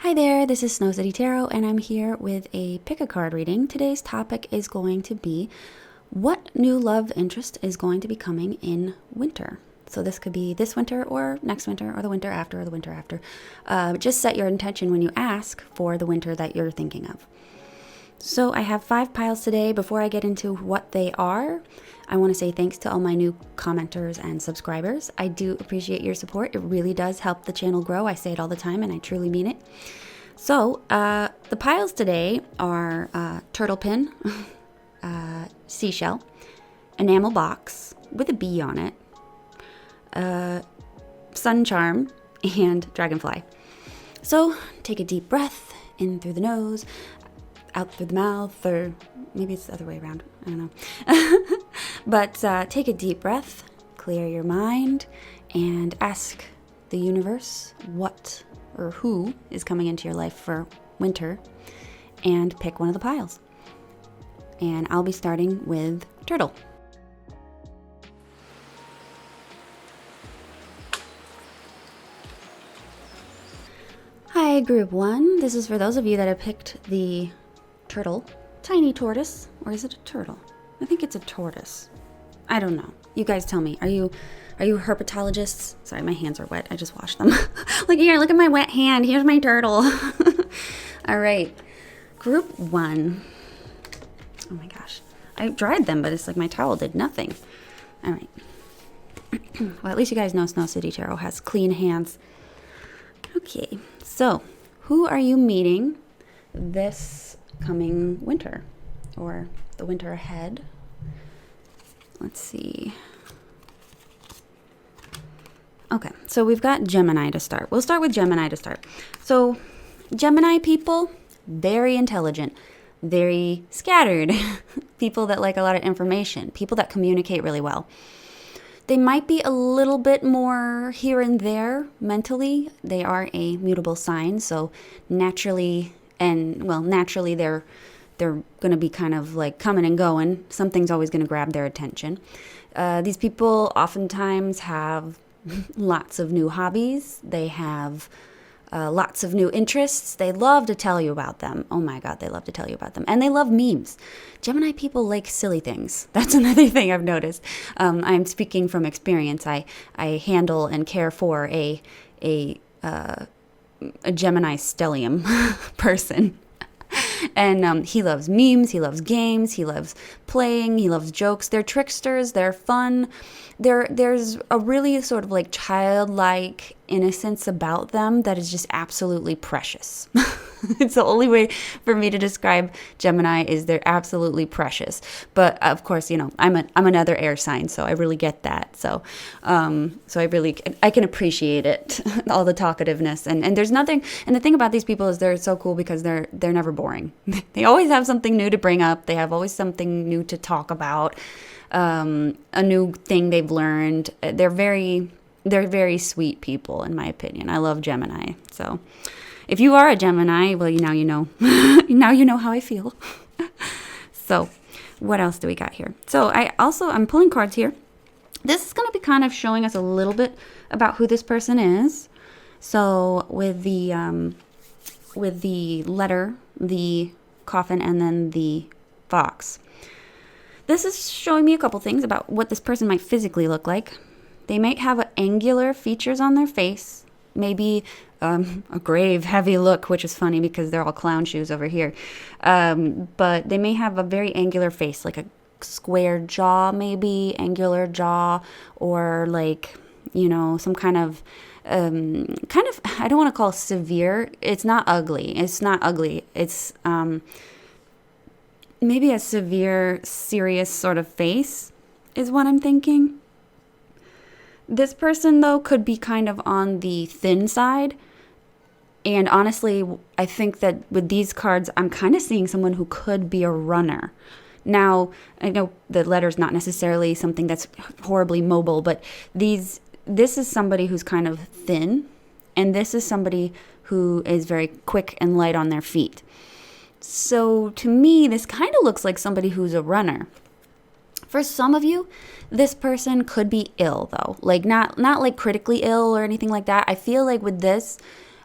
Hi there, this is Snow City Tarot, and I'm here with a pick a card reading. Today's topic is going to be what new love interest is going to be coming in winter. So this could be this winter or next winter or the winter after or the winter after. Just set your intention when you ask for the winter that you're thinking of. So I have 5 piles today. Before I get into what they are, I want to say thanks to all my new commenters and subscribers. I do appreciate your support. It really does help the channel grow. I say it all the time and I truly mean it. So the piles today are turtle pin, seashell, enamel box with a bee on it, sun charm, and dragonfly. So take a deep breath in through the nose, out through the mouth, or maybe it's the other way around. I don't know. But take a deep breath, clear your mind, and ask the universe what or who is coming into your life for winter, and pick one of the piles. And I'll be starting with turtle. Hi, group 1. This is for those of you that have picked the turtle. Tiny tortoise, or is it a turtle? I think it's a tortoise. I don't know. You guys tell me. Are you herpetologists? Sorry, my hands are wet. I just washed them. Look here, look at my wet hand. Here's my turtle. All right. Group 1. Oh my gosh. I dried them, but it's like my towel did nothing. All right. Well, at least you guys know Snow City Tarot has clean hands. Okay. So, who are you meeting this coming winter, or the winter ahead? Let's see. Okay, so we've got Gemini to start. We'll start with Gemini to start. So Gemini people, very intelligent, very scattered, people that like a lot of information, people that communicate really well. They might be a little bit more here and there mentally. They are a mutable sign, so naturally they're going to be kind of like coming and going. Something's always going to grab their attention. These people oftentimes have lots of new hobbies. They have lots of new interests. They love to tell you about them. Oh my God, they love to tell you about them. And they love memes. Gemini people like silly things. That's another thing I've noticed. I'm speaking from experience. I handle and care for a Gemini stellium person. And he loves memes, he loves games, he loves playing, he loves jokes. They're tricksters, they're fun. There's a really sort of like childlike innocence about them that is just absolutely precious. It's the only way for me to describe Gemini is they're absolutely precious. But of course, you know, I'm another air sign, so I really get that. So I can appreciate it, all the talkativeness, and there's nothing. And the thing about these people is they're so cool because they're never boring. They always have something new to bring up. They have always something new to talk about. A new thing they've learned. They're very sweet people, in my opinion. I love Gemini. So if you are a Gemini, well, now you know. Now you know how I feel. So what else do we got here? So I'm pulling cards here. This is going to be kind of showing us a little bit about who this person is. So with the letter, the coffin, and then the fox. This is showing me a couple things about what this person might physically look like. They might have angular features on their face, maybe a grave, heavy look, which is funny because they're all clown shoes over here. But they may have a very angular face, like a square jaw, maybe, angular jaw, or like, you know, some kind of, I don't want to call it severe. It's not ugly. It's, maybe a severe, serious sort of face is what I'm thinking. This person, though, could be kind of on the thin side. And honestly, I think that with these cards, I'm kind of seeing someone who could be a runner. Now, I know the letter's not necessarily something that's horribly mobile, but this is somebody who's kind of thin. And this is somebody who is very quick and light on their feet. So to me, this kind of looks like somebody who's a runner. For some of you, this person could be ill, though. Like not like critically ill or anything like that. I feel like with this,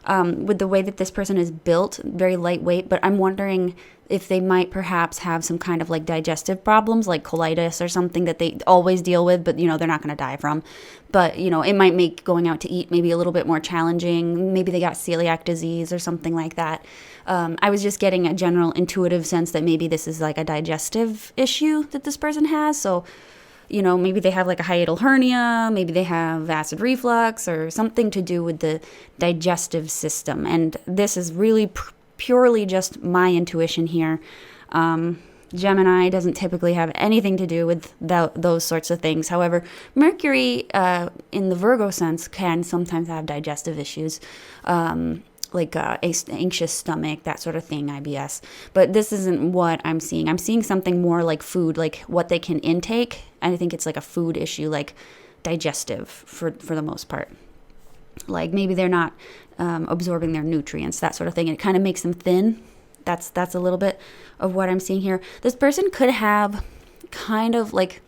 with the way that this person is built, very lightweight, but I'm wondering if they might perhaps have some kind of like digestive problems, like colitis or something that they always deal with, but they're not going to die from. But it might make going out to eat maybe a little bit more challenging. Maybe they got celiac disease or something like that. I was just getting a general intuitive sense that maybe this is like a digestive issue that this person has. So maybe they have like a hiatal hernia, maybe they have acid reflux or something to do with the digestive system. And this is really purely just my intuition here. Gemini doesn't typically have anything to do with those sorts of things. However, Mercury, in the Virgo sense, can sometimes have digestive issues. Like anxious stomach, that sort of thing, IBS. But this isn't what I'm seeing. I'm seeing something more like food, like what they can intake. And I think it's like a food issue, like digestive for the most part. Like maybe they're not absorbing their nutrients, that sort of thing. And it kind of makes them thin. That's a little bit of what I'm seeing here. This person could have kind of like,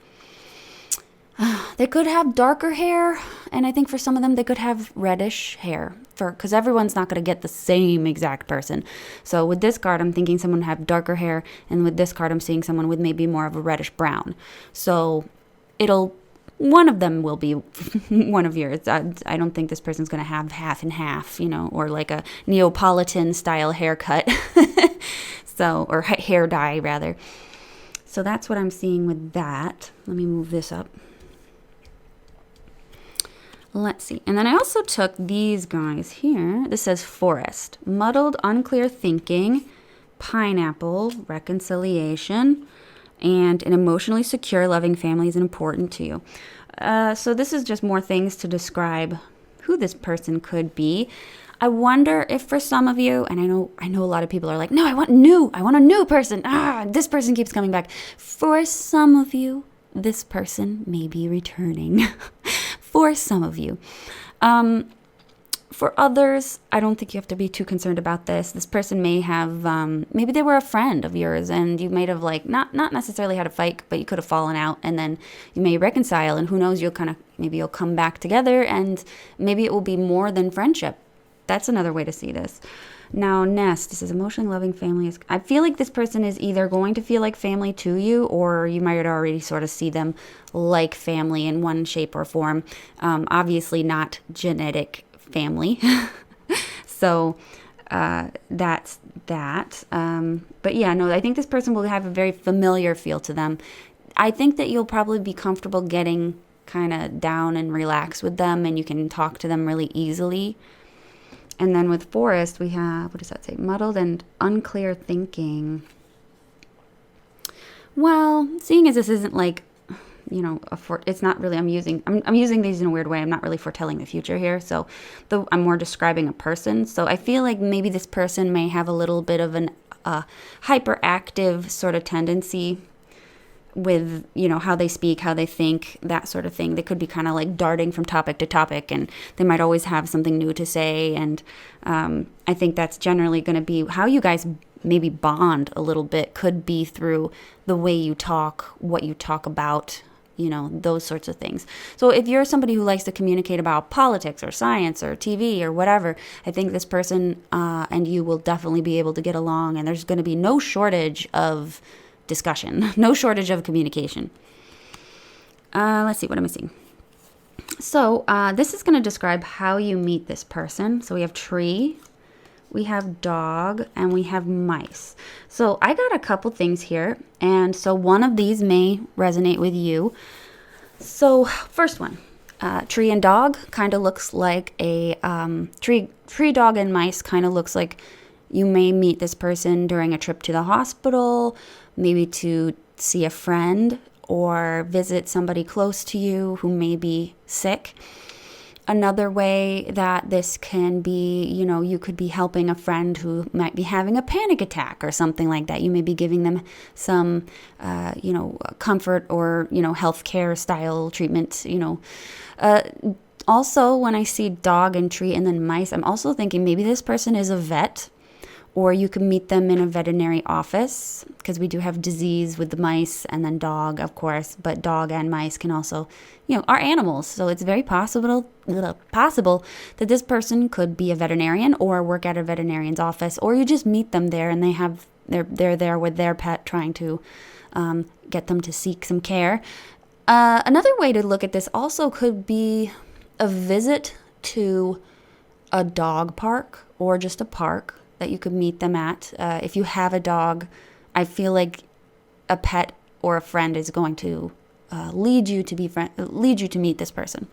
they could have darker hair, and I think for some of them they could have reddish hair, because everyone's not going to get the same exact person. So with this card, I'm thinking someone have darker hair, and with this card, I'm seeing someone with maybe more of a reddish brown. So one of them will be one of yours. I don't think this person's going to have half and half, or like a Neapolitan style haircut, or hair dye rather. So that's what I'm seeing with that. Let me move this up. Let's see. And then I also took these guys here. This says forest, muddled, unclear thinking, pineapple, reconciliation, and an emotionally secure, loving family is important to you. So this is just more things to describe who this person could be. I wonder if for some of you, and I know a lot of people are like, no, I want a new person. This person keeps coming back. For some of you, this person may be returning. For some of you. For others, I don't think you have to be too concerned about this. This person may have, maybe they were a friend of yours and you might have like, not necessarily had a fight, but you could have fallen out, and then you may reconcile, and who knows, maybe you'll come back together, and maybe it will be more than friendship. That's another way to see this. Now, Nest, this is emotionally loving family. I feel like this person is either going to feel like family to you, or you might already sort of see them like family in one shape or form. Obviously not genetic family. So that's that. But yeah, no, I think this person will have a very familiar feel to them. I think that you'll probably be comfortable getting kind of down and relaxed with them, and you can talk to them really easily. And then with forest, we have, what does that say? Muddled and unclear thinking. Well, seeing as this isn't like, it's not really, I'm using these in a weird way. I'm not really foretelling the future here. So I'm more describing a person. So I feel like maybe this person may have a little bit of an hyperactive sort of tendency with, how they speak, how they think, that sort of thing. They could be kind of like darting from topic to topic, and they might always have something new to say. And I think that's generally going to be how you guys maybe bond a little bit, could be through the way you talk, what you talk about, those sorts of things. So if you're somebody who likes to communicate about politics or science or TV or whatever, I think this person and you will definitely be able to get along, and there's going to be no shortage of discussion, no shortage of communication. Let's see, what am I seeing? So this is going to describe how you meet this person. So we have tree, we have dog, and we have mice. So I got a couple things here, and so one of these may resonate with you. So first one, tree and dog kind of looks like a tree, dog, and mice kind of looks like you may meet this person during a trip to the hospital, maybe to see a friend or visit somebody close to you who may be sick. Another way that this can be, you could be helping a friend who might be having a panic attack or something like that. You may be giving them some, comfort or, healthcare style treatment, Also, when I see dog and tree and then mice, I'm also thinking maybe this person is a vet, Or you can meet them in a veterinary office, because we do have disease with the mice, and then dog, of course. But dog and mice can also, are animals. So it's very possible that this person could be a veterinarian or work at a veterinarian's office, or you just meet them there and they're there with their pet, trying to get them to seek some care. Another way to look at this also could be a visit to a dog park, or just a park that you could meet them at. If you have a dog, I feel like a pet or a friend is going to lead you to meet this person.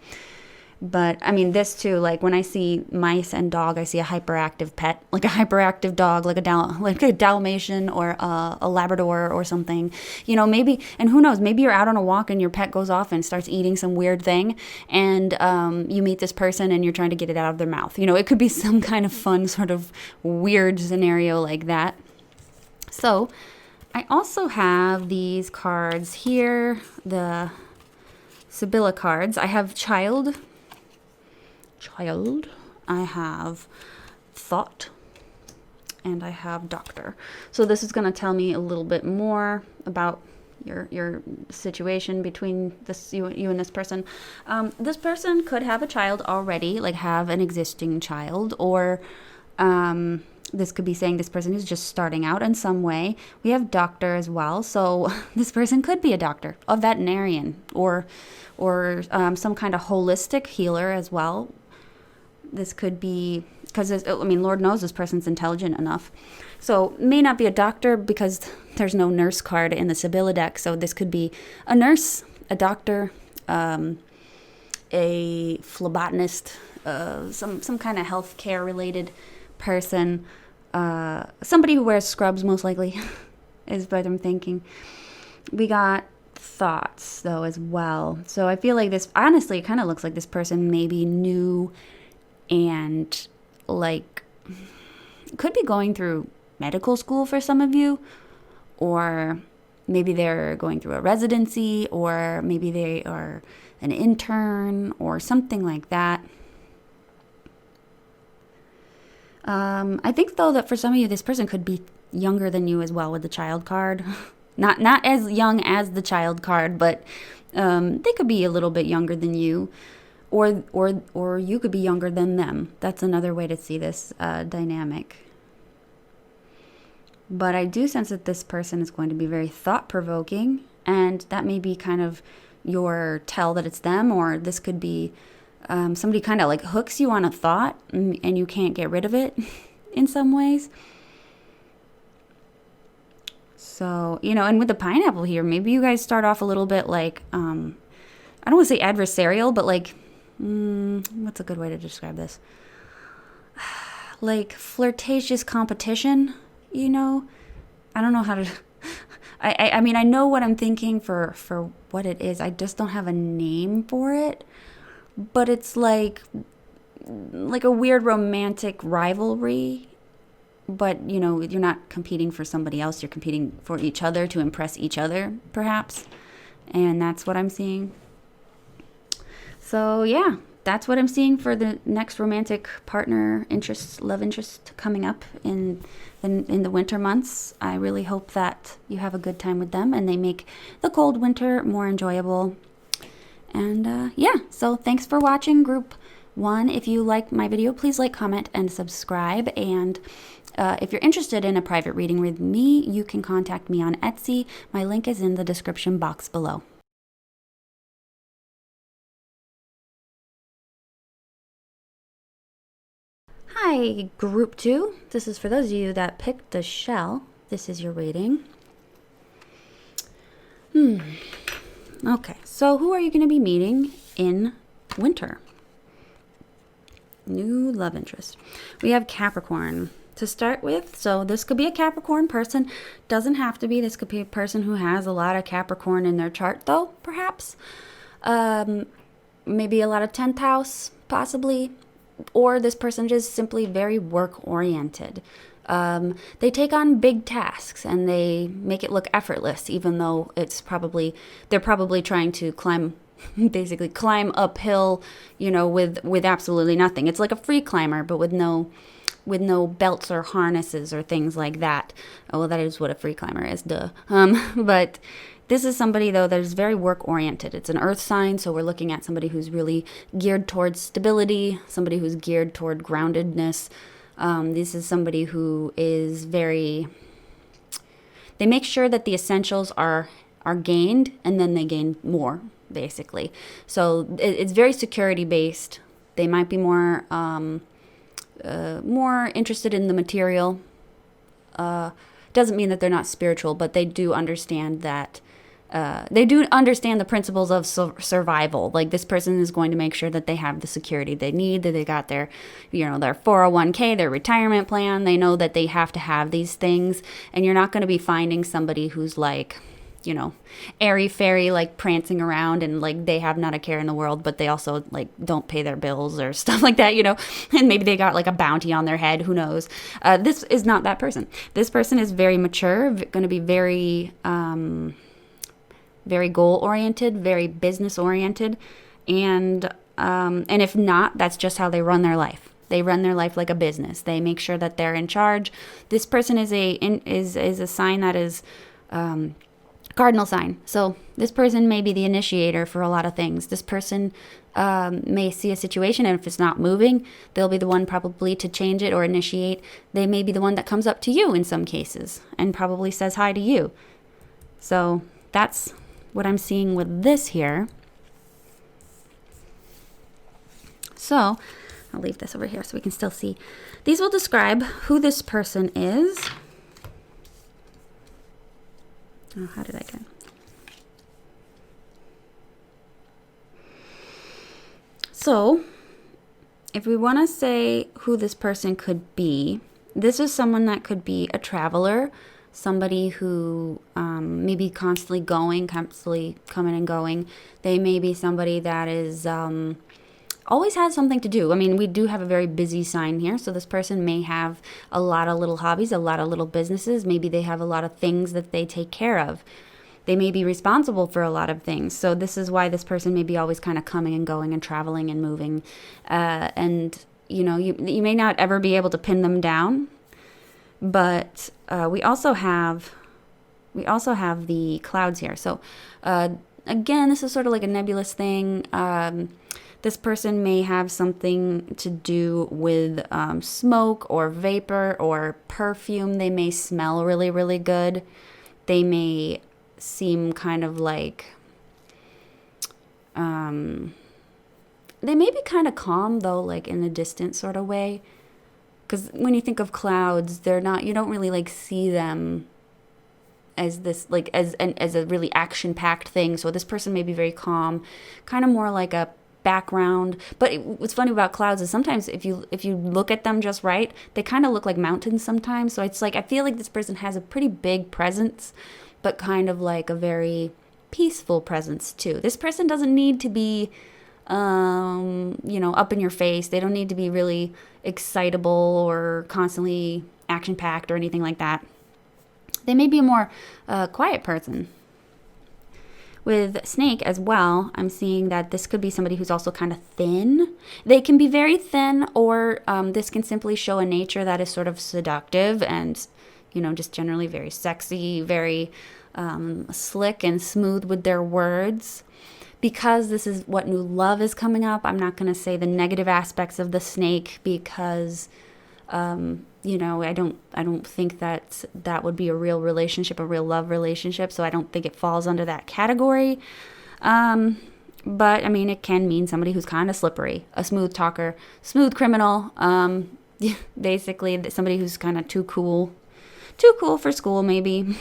But I mean, this too, like when I see mice and dog, I see a hyperactive pet, like a hyperactive dog, like a Dalmatian or a Labrador or something, maybe, and who knows, maybe you're out on a walk and your pet goes off and starts eating some weird thing, and you meet this person and you're trying to get it out of their mouth. It could be some kind of fun sort of weird scenario like that. So I also have these cards here, the Sibylla cards. I have child, I have thought, and I have doctor. So this is going to tell me a little bit more about your situation between you and this person. This person could have a child already, like have an existing child, or this could be saying this person is just starting out in some way. We have doctor as well, so this person could be a doctor, a veterinarian, or some kind of holistic healer as well. This could be, because, Lord knows this person's intelligent enough. So may not be a doctor because there's no nurse card in the Sibylla deck. So this could be a nurse, a doctor, a phlebotomist, some kind of healthcare related person, somebody who wears scrubs most likely is what I'm thinking. We got thoughts though as well. So I feel like this, honestly, it kind of looks like this person maybe new and like could be going through medical school for some of you, or maybe they're going through a residency, or maybe they are an intern or something like that. I think though that for some of you, this person could be younger than you as well with the child card. Not as young as the child card, but they could be a little bit younger than you. Or you could be younger than them. That's another way to see this dynamic. But I do sense that this person is going to be very thought-provoking, and that may be kind of your tell that it's them, or this could be somebody kind of like hooks you on a thought and you can't get rid of it in some ways. So, and with the pineapple here, maybe you guys start off a little bit like, I don't want to say adversarial, but like, what's a good way to describe this? Like flirtatious competition, I don't know how to, I mean, I know what I'm thinking for what it is. I just don't have a name for it, but it's like a weird romantic rivalry, but you're not competing for somebody else. You're competing for each other to impress each other, perhaps. And that's what I'm seeing. So yeah, that's what I'm seeing for the next romantic partner love interest coming up in the winter months. I really hope that you have a good time with them and they make the cold winter more enjoyable. And yeah, so thanks for watching Group 1. If you like my video, please like, comment, and subscribe. And if you're interested in a private reading with me, you can contact me on Etsy. My link is in the description box below. Hi, Group 2. This is for those of you that picked the shell. This is your reading. Okay, so who are you going to be meeting in winter? New love interest. We have Capricorn to start with. So this could be a Capricorn person. Doesn't have to be. This could be a person who has a lot of Capricorn in their chart, though, perhaps. Maybe a lot of 10th house, possibly. Or this person just simply very work-oriented. They take on big tasks and they make it look effortless, even though they're probably trying to climb uphill, with absolutely nothing. It's like a free climber, but with no with no belts or harnesses or things like that. Oh, well, that is what a free climber is, duh. But this is somebody, though, that is very work-oriented. It's an earth sign, so we're looking at somebody who's really geared towards stability, somebody who's geared toward groundedness. This is somebody who is very... They make sure that the essentials are gained, and then they gain more, basically. So it's very security-based. They might be more interested in the material. Doesn't mean that they're not spiritual, but they do understand that the principles of survival. Like, this person is going to make sure that they have the security they need, that they got their 401k, their retirement plan. They know that they have to have these things, and you're not going to be finding somebody who's like, airy-fairy, like prancing around and like they have not a care in the world, but they also like don't pay their bills or stuff like that, and maybe they got like a bounty on their head, who knows. This is not that person. This person is very mature, going to be very very goal-oriented, very business-oriented, and if not, that's just how they run their life. They run their life like a business. They make sure that they're in charge. This person is a sign that is cardinal sign. So this person may be the initiator for a lot of things. This person may see a situation, and if it's not moving, they'll be the one probably to change it or initiate. They may be the one that comes up to you in some cases and probably says hi to you. So that's what I'm seeing with this here. So I'll leave this over here so we can still see. These will describe who this person is. Oh, how did I get? So, if we want to say who this person could be, this is someone that could be a traveler, somebody who may be constantly coming and going. They may be somebody that is always has something to do. I mean, we do have a very busy sign here, so this person may have a lot of little hobbies, a lot of little businesses. Maybe they have a lot of things that they take care of. They may be responsible for a lot of things. So this is why this person may be always kind of coming and going and traveling and moving. You may not ever be able to pin them down, but we also have the clouds here. So again, this is sort of like a nebulous thing. This person may have something to do with smoke or vapor or perfume. They may smell really, really good. They may seem kind of like, they may be kind of calm though, like in a distant sort of way. Because when you think of clouds, you don't really like see them as this, like as a really action-packed thing. So this person may be very calm, kind of more like a background. But what's funny about clouds is sometimes if you look at them just right, they kind of look like mountains sometimes. So it's like, I feel like this person has a pretty big presence, but kind of like a very peaceful presence too. This person doesn't need to be up in your face. They don't need to be really excitable or constantly action-packed or anything like that. They may be a more quiet person. With snake as well, I'm seeing that this could be somebody who's also kind of thin. They can be very thin, or this can simply show a nature that is sort of seductive and, just generally very sexy, very slick and smooth with their words. Because this is what new love is coming up, I'm not going to say the negative aspects of the snake because, I don't think that would be a real relationship, a real love relationship. So I don't think it falls under that category. But I mean, it can mean somebody who's kind of slippery, a smooth talker, smooth criminal. Basically somebody who's kind of too cool for school, maybe.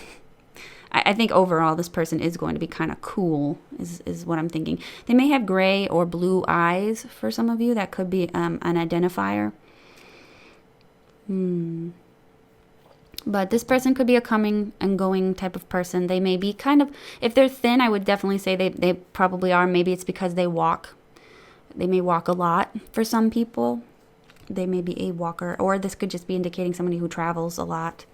I think overall this person is going to be kind of cool, is what I'm thinking. They may have gray or blue eyes for some of you. That could be an identifier. But this person could be a coming and going type of person. They may be kind of, if they're thin, I would definitely say they probably are. Maybe it's because they walk. They may walk a lot for some people. They may be a walker. Or this could just be indicating somebody who travels a lot.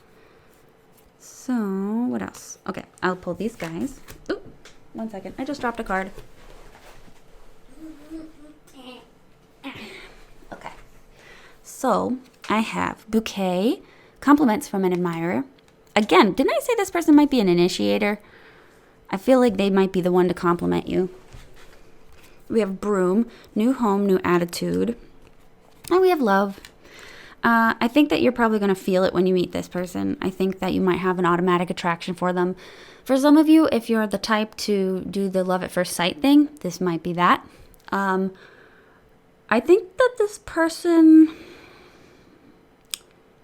So, what else? Okay, I'll pull these guys. Ooh, 1 second. I just dropped a card. Okay. So, I have bouquet, compliments from an admirer. Again, didn't I say this person might be an initiator? I feel like they might be the one to compliment you. We have broom, new home, new attitude. And we have love. I think that you're probably going to feel it when you meet this person. I think that you might have an automatic attraction for them. For some of you, if you're the type to do the love at first sight thing, this might be that. I think that this person,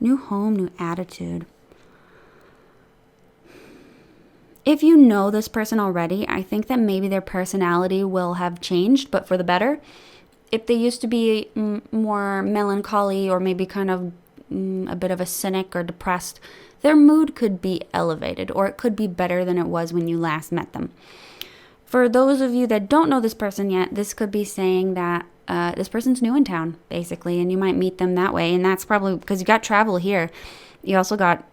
new home, new attitude. If you know this person already, I think that maybe their personality will have changed, but for the better. If they used to be more melancholy or maybe kind of a bit of a cynic or depressed, their mood could be elevated, or it could be better than it was when you last met them. For those of you that don't know this person yet, this could be saying that this person's new in town, basically, and you might meet them that way. And that's probably because you got travel here. You also got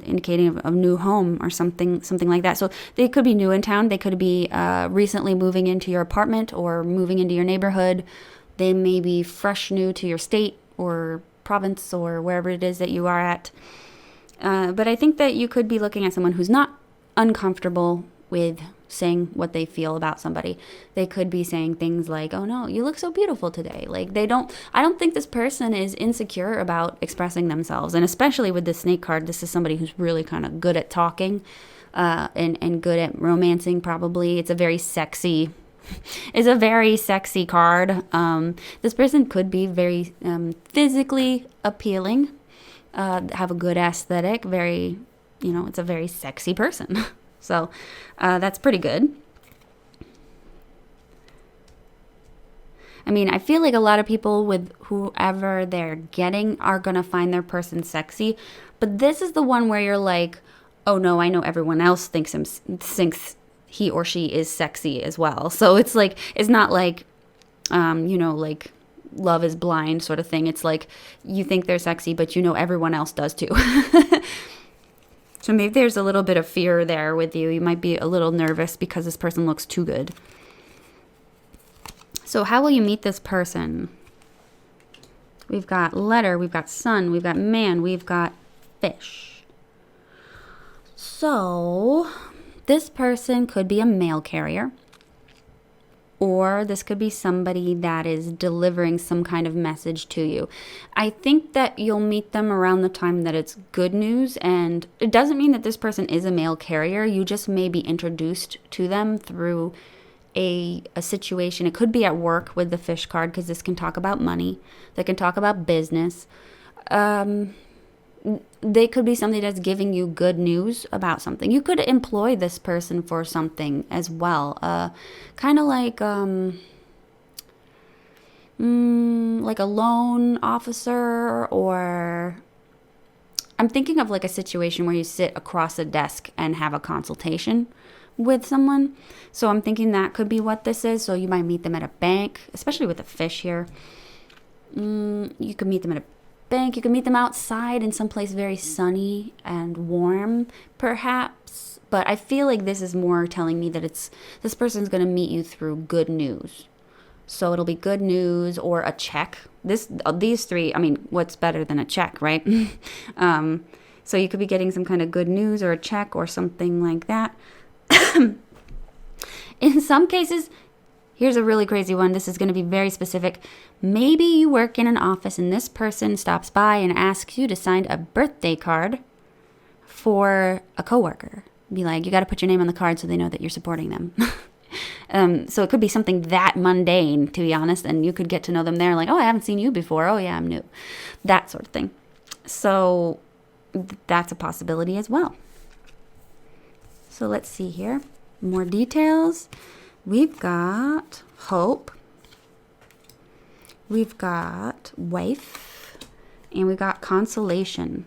indicating of new home or something like that. So they could be new in town. They could be recently moving into your apartment or moving into your neighborhood. They may be fresh new to your state or province or wherever it is that you are at. But I think that you could be looking at someone who's not uncomfortable with saying what they feel about somebody. They could be saying things like, "Oh no, you look so beautiful today." Like I don't think this person is insecure about expressing themselves. And especially with the snake card, this is somebody who's really kind of good at talking and good at romancing probably. It's a very sexy card. This person could be very physically appealing, have a good aesthetic, very, it's a very sexy person. So that's pretty good. I mean, I feel like a lot of people with whoever they're getting are going to find their person sexy. But this is the one where you're like, oh no, I know everyone else thinks he or she is sexy as well. So it's like, it's not like, like Love is Blind sort of thing. It's like you think they're sexy, but everyone else does too. So maybe there's a little bit of fear there with you. You might be a little nervous because this person looks too good. So how will you meet this person? We've got letter, we've got sun, we've got man, we've got fish. So this person could be a mail carrier. Or this could be somebody that is delivering some kind of message to you. I think that you'll meet them around the time that it's good news. And it doesn't mean that this person is a mail carrier. You just may be introduced to them through a situation. It could be at work with the fish card, because this can talk about money. They can talk about business. They could be somebody that's giving you good news about something. You could employ this person for something as well. Kind of like a loan officer, or I'm thinking of like a situation where you sit across a desk and have a consultation with someone. So I'm thinking that could be what this is. So you might meet them at a bank, especially with the fish here. You could meet them at a bank. You can meet them outside in some place very sunny and warm, perhaps. But I feel like this is more telling me that this person's going to meet you through good news. So it'll be good news or a check. These three, I mean, what's better than a check, right? So you could be getting some kind of good news or a check or something like that. In some cases, here's a really crazy one. This is going to be very specific. Maybe you work in an office and this person stops by and asks you to sign a birthday card for a coworker. Be like, you got to put your name on the card so they know that you're supporting them. So it could be something that mundane, to be honest, and you could get to know them there. Like, oh, I haven't seen you before. Oh, yeah, I'm new. That sort of thing. So that's a possibility as well. So let's see here. More details. We've got hope. We've got wife. And we've got consolation.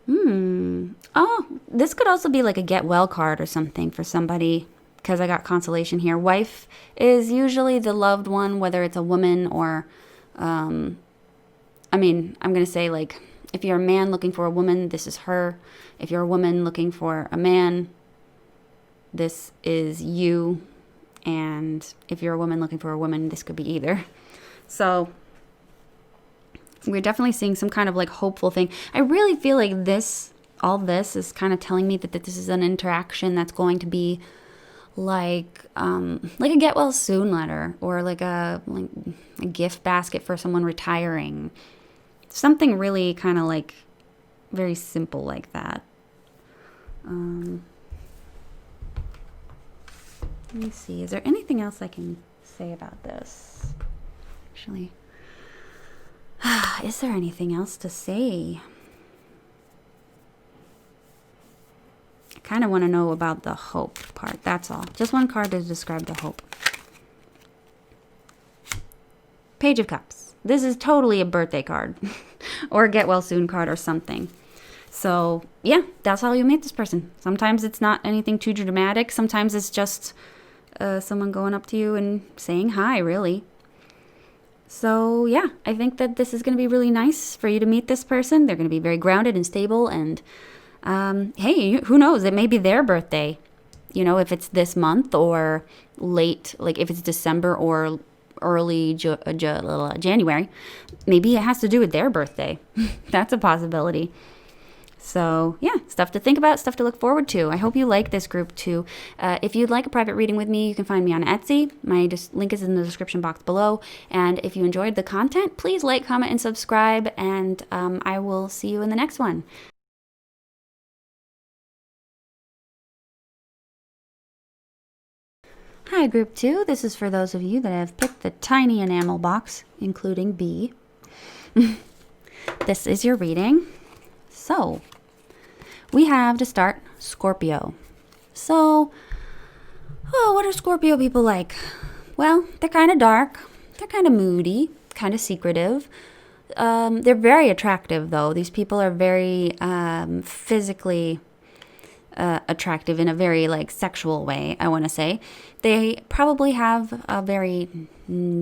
Oh, this could also be like a get well card or something for somebody, because I got consolation here. Wife is usually the loved one, whether it's a woman or, I'm going to say, like, if you're a man looking for a woman, this is her. If you're a woman looking for a man, this is you. And if you're a woman looking for a woman, this could be either. So we're definitely seeing some kind of like hopeful thing. I really feel like all this is kind of telling me that this is an interaction that's going to be like a get well soon letter, or like a gift basket for someone retiring. Something really kind of like very simple like that. Let me see. Is there anything else I can say about this? Actually, is there anything else to say? I kind of want to know about the hope part. That's all. Just one card to describe the hope. Page of Cups. This is totally a birthday card or a get well soon card or something. So yeah, that's how you meet this person. Sometimes it's not anything too dramatic. Sometimes it's just someone going up to you and saying hi, really. So yeah, I think that this is going to be really nice for you to meet this person. They're going to be very grounded and stable, and hey, who knows? It may be their birthday. You know, if it's this month or late, like if it's December or early January, maybe it has to do with their birthday. That's a possibility. So yeah, stuff to think about, stuff to look forward to. I hope you like this group too. If you'd like a private reading with me, you can find me on Etsy. My link is in the description box below. And if you enjoyed the content, please like, comment, and subscribe. And I will see you in the next one. Hi, Group 2. This is for those of you that have picked the tiny enamel box, including B. This is your reading. So, we have to start Scorpio. So, what are Scorpio people like? Well, they're kind of dark. They're kind of moody, kind of secretive. They're very attractive, though. These people are very physically attractive in a very like sexual way, I want to say. They probably have a very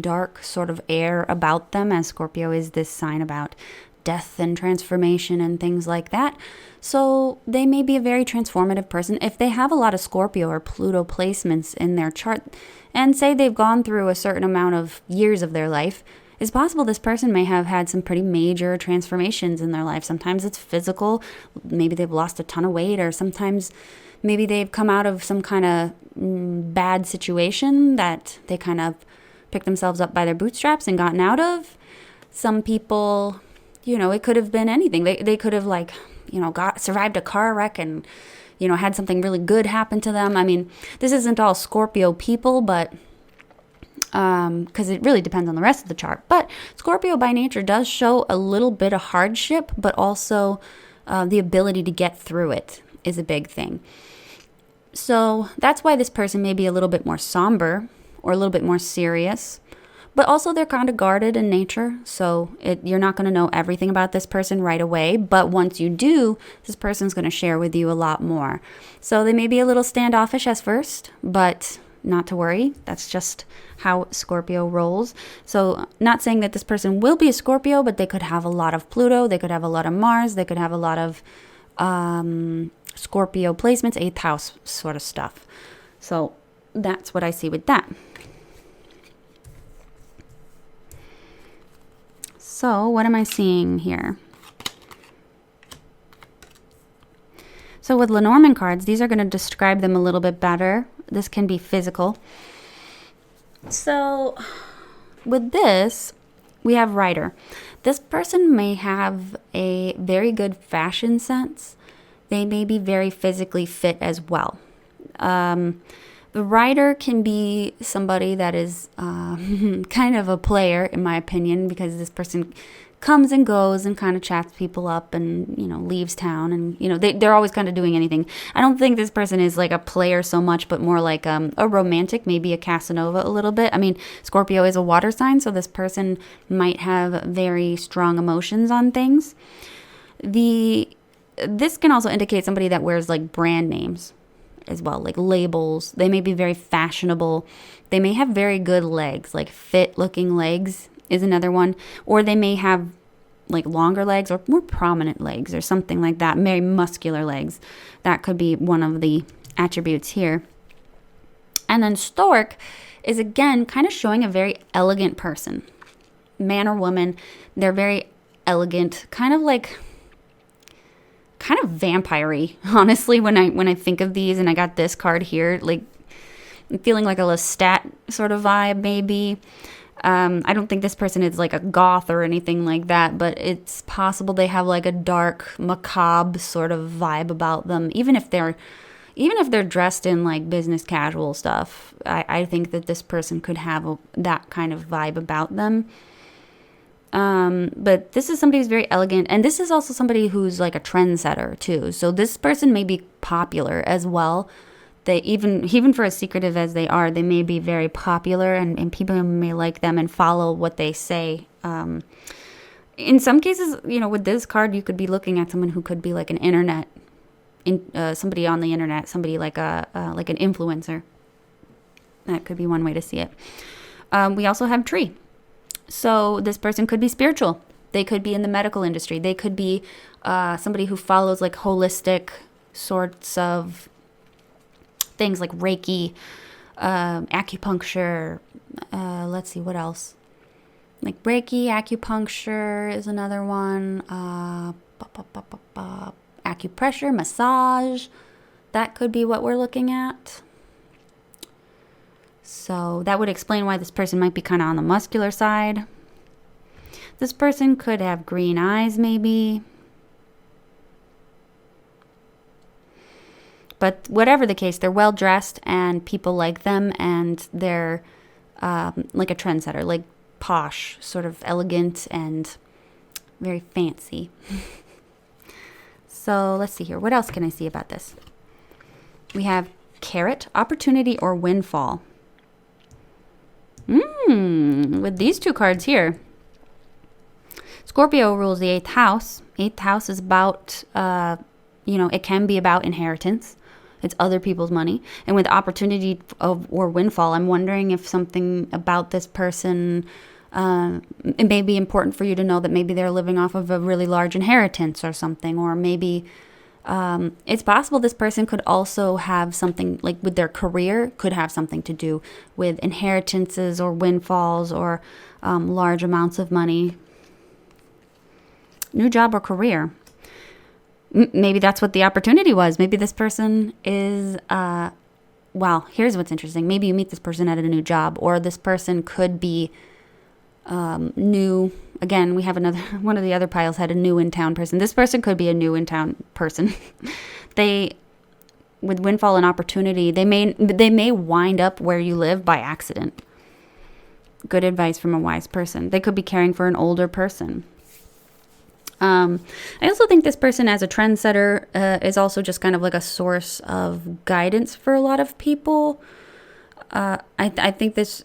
dark sort of air about them, as Scorpio is this sign about death and transformation and things like that. So they may be a very transformative person. If they have a lot of Scorpio or Pluto placements in their chart, and say they've gone through a certain amount of years of their life, it's possible this person may have had some pretty major transformations in their life. Sometimes it's physical. Maybe they've lost a ton of weight, or sometimes maybe they've come out of some kind of bad situation that they kind of picked themselves up by their bootstraps and gotten out of. Some people, you know, it could have been anything. They could have survived a car wreck and, had something really good happen to them. I mean, this isn't all Scorpio people, but because it really depends on the rest of the chart. But Scorpio by nature does show a little bit of hardship, but also the ability to get through it is a big thing. So that's why this person may be a little bit more somber or a little bit more serious. But also they're kind of guarded in nature, so you're not going to know everything about this person right away. But once you do, this person's going to share with you a lot more. So they may be a little standoffish at first, but not to worry. That's just how Scorpio rolls. So not saying that this person will be a Scorpio, but they could have a lot of Pluto. They could have a lot of Mars. They could have a lot of Scorpio placements, 8th house sort of stuff. So that's what I see with that. So what am I seeing here? So with Lenormand cards, these are going to describe them a little bit better. This can be physical. So with this, we have writer. This person may have a very good fashion sense. They may be very physically fit as well. The writer can be somebody that is kind of a player, in my opinion, because this person comes and goes and kind of chats people up and, leaves town. And, they're always kind of doing anything. I don't think this person is like a player so much, but more like a romantic, maybe a Casanova a little bit. I mean, Scorpio is a water sign, so this person might have very strong emotions on things. This can also indicate somebody that wears like brand names as well, like labels. They may be very fashionable. They may have very good legs, like fit looking legs is another one. Or they may have like longer legs or more prominent legs or something like that, very muscular legs. That could be one of the attributes here. And then Stork is again kind of showing a very elegant person, man or woman. They're very elegant, kind of vampire-y, honestly, when I think of these, and I got this card here, like I'm feeling like a Lestat sort of vibe, maybe. I don't think this person is like a goth or anything like that, but it's possible they have like a dark, macabre sort of vibe about them. Even if they're dressed in like business casual stuff, I think that this person could have that kind of vibe about them. But this is somebody who's very elegant, and this is also somebody who's like a trendsetter too. So this person may be popular as well. They even for as secretive as they are, they may be very popular, and people may like them and follow what they say. In some cases, with this card, you could be looking at someone who could be like an internet, somebody on the internet, somebody like like an influencer. That could be one way to see it. We also have tree. So this person could be spiritual. They could be in the medical industry. They could be somebody who follows like holistic sorts of things like Reiki, acupuncture. Let's see, what else? Like Reiki, acupuncture is another one. Acupressure, massage. That could be what we're looking at. So that would explain why this person might be kind of on the muscular side. This person could have green eyes, maybe. But whatever the case, they're well dressed and people like them, and they're like a trendsetter, like posh, sort of elegant and very fancy. So let's see here. What else can I see about this? We have carrot, opportunity, or windfall. With these two cards here. Scorpio rules the 8th house. 8th house is about, it can be about inheritance. It's other people's money. And with opportunity or windfall, I'm wondering if something about this person, it may be important for you to know that maybe they're living off of a really large inheritance or something. Or maybe it's possible this person could also have something, like with their career, could have something to do with inheritances or windfalls or large amounts of money. New job or career. Maybe that's what the opportunity was. Maybe this person is, here's what's interesting. Maybe you meet this person at a new job, or this person could be new. Again, we have one of the other piles had a new in town person. This person could be a new in town person. With windfall and opportunity, they may wind up where you live by accident. Good advice from a wise person. They could be caring for an older person. I also think this person as a trendsetter is also just kind of like a source of guidance for a lot of people. I think this,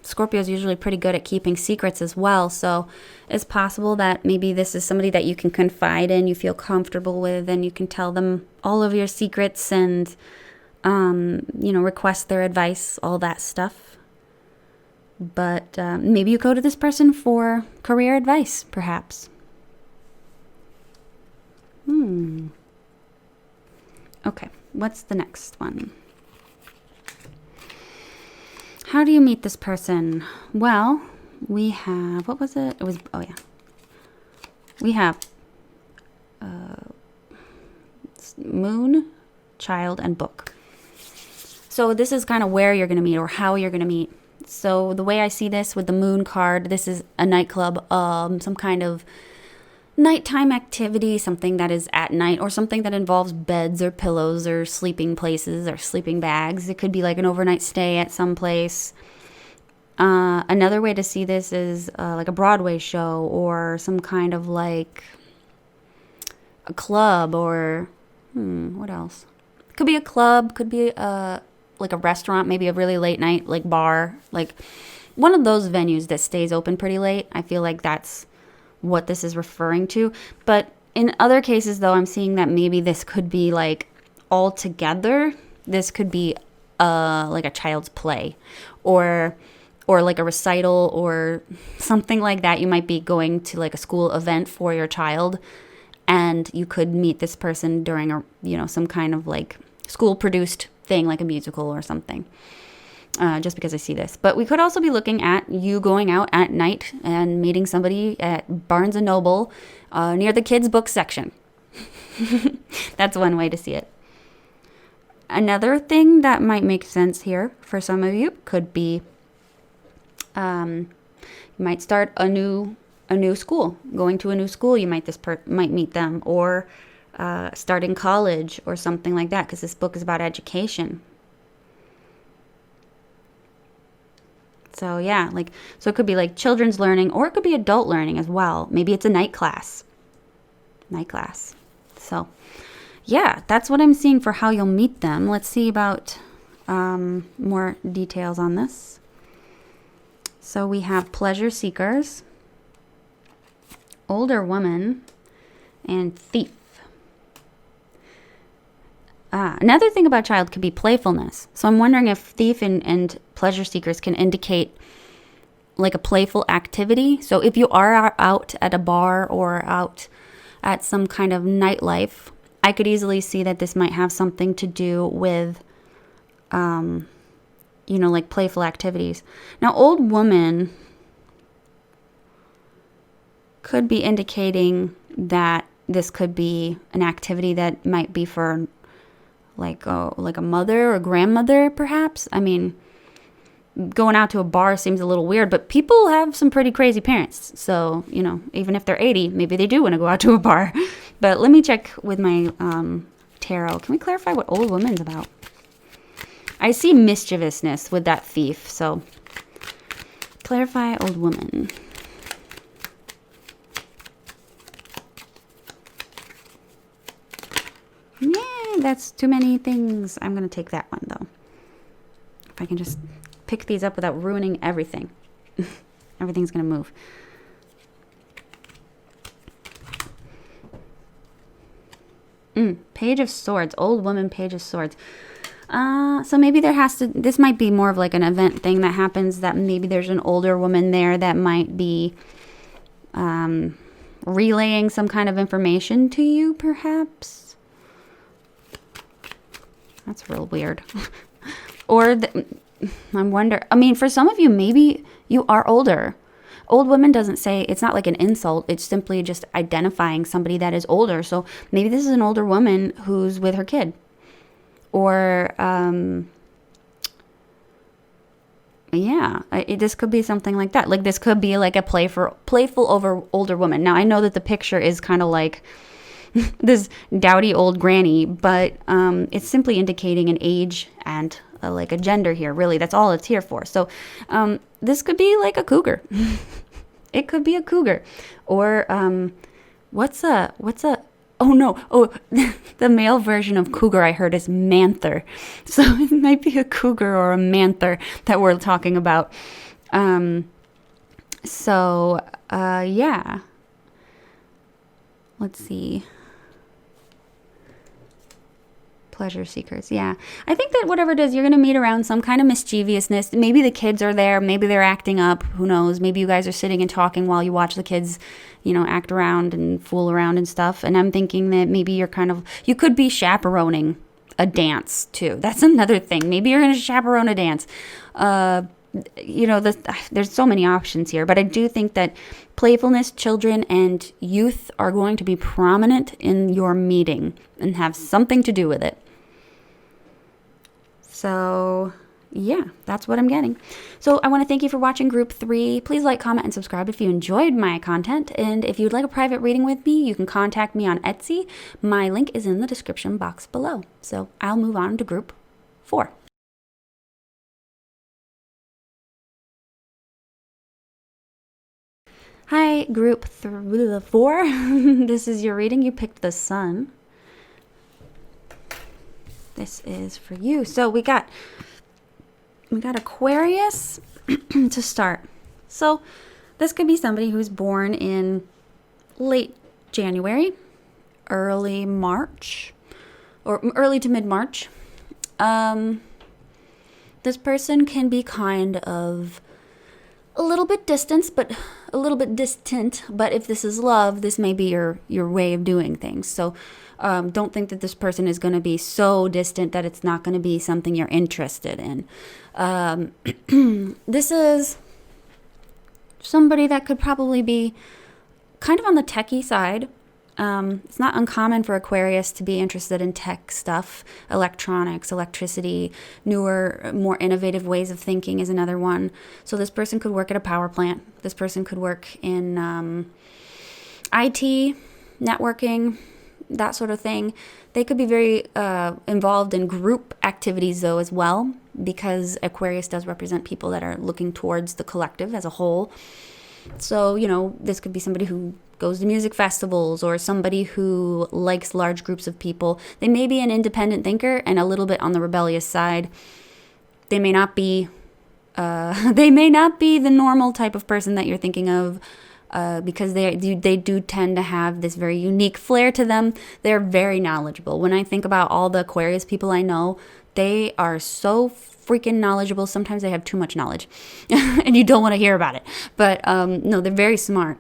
Scorpio is usually pretty good at keeping secrets as well. So it's possible that maybe this is somebody that you can confide in, you feel comfortable with, and you can tell them all of your secrets and, request their advice, all that stuff. But maybe you go to this person for career advice, perhaps. Okay, what's the next one? How do you meet this person? Well, we have, what was it? We have moon, child, and book. So this is kind of where you're going to meet or how you're going to meet. So the way I see this with the moon card, this is a nightclub, some kind of nighttime activity, something that is at night, or something that involves beds or pillows or sleeping places or sleeping bags. It could be like an overnight stay at some place. Another way to see this is like a Broadway show, or some kind of like a club, or what else? Could be a club, could be like a restaurant, maybe a really late night like bar, like one of those venues that stays open pretty late. I feel like that's what this is referring to. But in other cases, though, I'm seeing that maybe this could be like all together. This could be like a child's play, or like a recital or something like that. You might be going to like a school event for your child, and you could meet this person during some kind of like school produced thing, like a musical or something. just because I see this. But we could also be looking at you going out at night and meeting somebody at Barnes & Noble near the kids' book section. That's one way to see it. Another thing that might make sense here for some of you could be you might start a new school. Going to a new school, you might meet them, or starting college or something like that, because this book is about education. So yeah, so it could be like children's learning, or it could be adult learning as well. Maybe it's a night class. So yeah, that's what I'm seeing for how you'll meet them. Let's see about more details on this. So we have pleasure seekers, older woman, and thief. Another thing about child could be playfulness. So I'm wondering if thief and pleasure seekers can indicate like a playful activity. So if you are out at a bar or out at some kind of nightlife, I could easily see that this might have something to do with, like playful activities. Now, old woman could be indicating that this could be an activity that might be for like a mother or grandmother, perhaps. I mean, going out to a bar seems a little weird, but people have some pretty crazy parents. So, even if they're 80, maybe they do want to go out to a bar. But let me check with my tarot. Can we clarify what old woman's about? I see mischievousness with that thief. So, clarify old woman. Yeah, that's too many things. I'm going to take that one, though. If I can just pick these up without ruining everything. Everything's going to move. Page of Swords. Old woman, Page of Swords. So maybe this might be more of like an event thing that happens, that maybe there's an older woman there that might be relaying some kind of information to you, perhaps. That's real weird. Or I wonder, for some of you, maybe you are older. Old woman doesn't say, it's not like an insult. It's simply just identifying somebody that is older. So maybe this is an older woman who's with her kid. Or, this could be something like that. Like this could be like a playful over older woman. Now I know that the picture is kind of like this dowdy old granny, but it's simply indicating an age and like a gender here. Really, that's all it's here for. So this could be like a cougar. It could be a cougar, or the male version of cougar I heard is manther. So it might be a cougar or a manther that we're talking about. Let's see. Pleasure seekers. Yeah. I think that whatever it is, you're going to meet around some kind of mischievousness. Maybe the kids are there. Maybe they're acting up. Who knows? Maybe you guys are sitting and talking while you watch the kids, act around and fool around and stuff. And I'm thinking that maybe you could be chaperoning a dance too. That's another thing. Maybe you're going to chaperone a dance. There's so many options here, but I do think that playfulness, children, and youth are going to be prominent in your meeting and have something to do with it. So, yeah, that's what I'm getting. So I want to thank you for watching Group 3. Please like, comment, and subscribe if you enjoyed my content. And if you'd like a private reading with me, you can contact me on Etsy. My link is in the description box below. So I'll move on to Group 4. Hi, Group 4. This is your reading. You picked the Sun. This is for you. So we got Aquarius to start. So this could be somebody who's born in late January, early March, or early to mid-March. This person can be kind of a little bit distant, but a little bit distant, but if this is love, this may be your way of doing things. So don't think that this person is going to be so distant that it's not going to be something you're interested in. This is somebody that could probably be kind of on the techie side. It's not uncommon for Aquarius to be interested in tech stuff, electronics, electricity, newer, more innovative ways of thinking is another one. So this person could work at a power plant. This person could work in IT, networking, that sort of thing. They could be very involved in group activities, though, as well, because Aquarius does represent people that are looking towards the collective as a whole. So, this could be somebody who goes to music festivals or somebody who likes large groups of people. They may be an independent thinker and a little bit on the rebellious side. They may not be the normal type of person that you're thinking of, because they do tend to have this very unique flair to them. They're very knowledgeable. When I think about all the Aquarius people I know, they are so freaking knowledgeable. Sometimes they have too much knowledge and you don't want to hear about it. But no, they're very smart.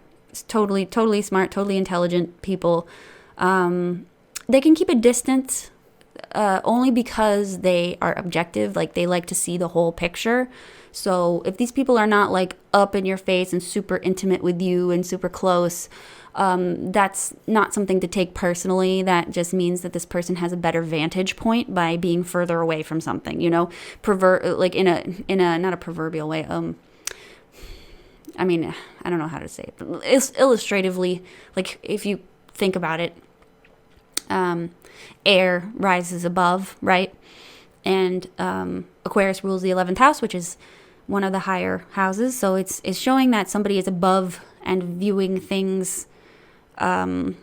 Totally smart, totally intelligent people. They can keep a distance only because they are objective. Like, they like to see the whole picture. So if these people are not like up in your face and super intimate with you and super close, that's not something to take personally. That just means that this person has a better vantage point by being further away from something, like in a not a proverbial way. I mean, I don't know how to say it, but it's illustratively, like if you think about it, air rises above, right? And Aquarius rules the 11th house, which is one of the higher houses. So it's showing that somebody is above and viewing things below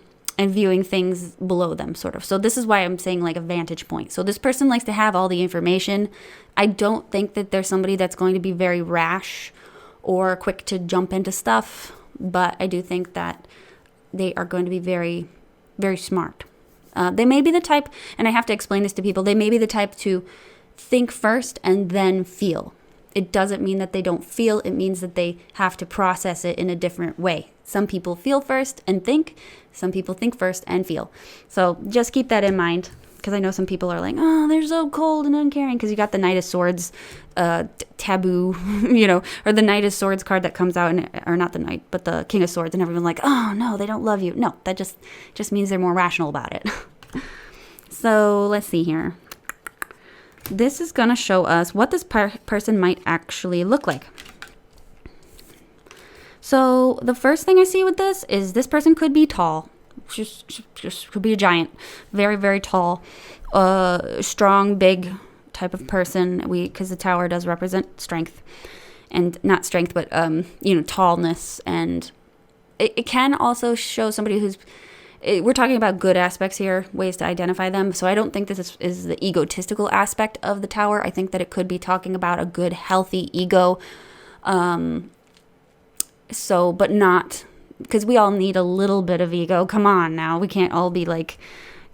them, sort of. So this is why I'm saying like a vantage point. So this person likes to have all the information. I don't think that there's somebody that's going to be very rash or quick to jump into stuff, but I do think that they are going to be very, very smart. They may be the type, and I have to explain this to people, they may be the type to think first and then feel. It doesn't mean that they don't feel. It means that they have to process it in a different way. Some people feel first and think. Some people think first and feel. So just keep that in mind, because I know some people are like, oh, they're so cold and uncaring, because you got the Knight of Swords taboo, or the Knight of Swords card that comes out, or not the Knight, but the King of Swords, and everyone's like, oh, no, they don't love you. No, that just means they're more rational about it. So let's see here. This is going to show us what this person might actually look like. So the first thing I see with this is this person could be tall. Just could be a giant. Very, very tall. Strong, big type of person. Because the tower does represent strength. And not strength, but, tallness. And it can also show somebody who's... We're talking about good aspects here, ways to identify them. So I don't think this is the egotistical aspect of the tower. I think that it could be talking about a good, healthy ego. But not, because we all need a little bit of ego. Come on now. We can't all be like,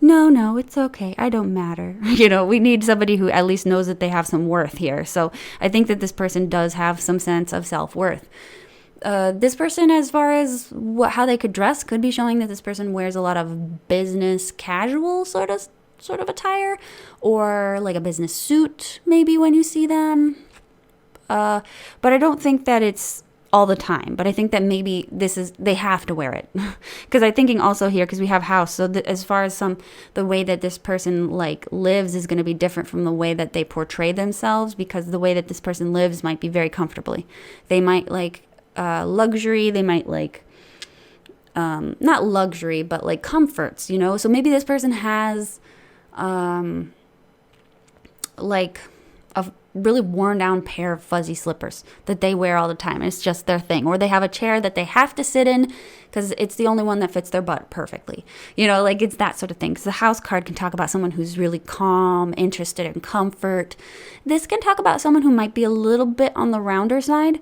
no, it's okay. I don't matter. We need somebody who at least knows that they have some worth here. So I think that this person does have some sense of self-worth. This person, as far as how they could dress, could be showing that this person wears a lot of business casual sort of attire, or like a business suit maybe when you see them. But I don't think that it's all the time. But I think that maybe they have to wear it, because I'm thinking also here, because we have house. So as far as the way that this person like lives is going to be different from the way that they portray themselves, because the way that this person lives might be very comfortably. They might like luxury. They might like not luxury, but like comforts, so maybe this person has like a really worn down pair of fuzzy slippers that they wear all the time. It's just their thing. Or they have a chair that they have to sit in because it's the only one that fits their butt perfectly. Like it's that sort of thing. Because the house card can talk about someone who's really calm, interested in comfort. This can talk about someone who might be a little bit on the rounder side.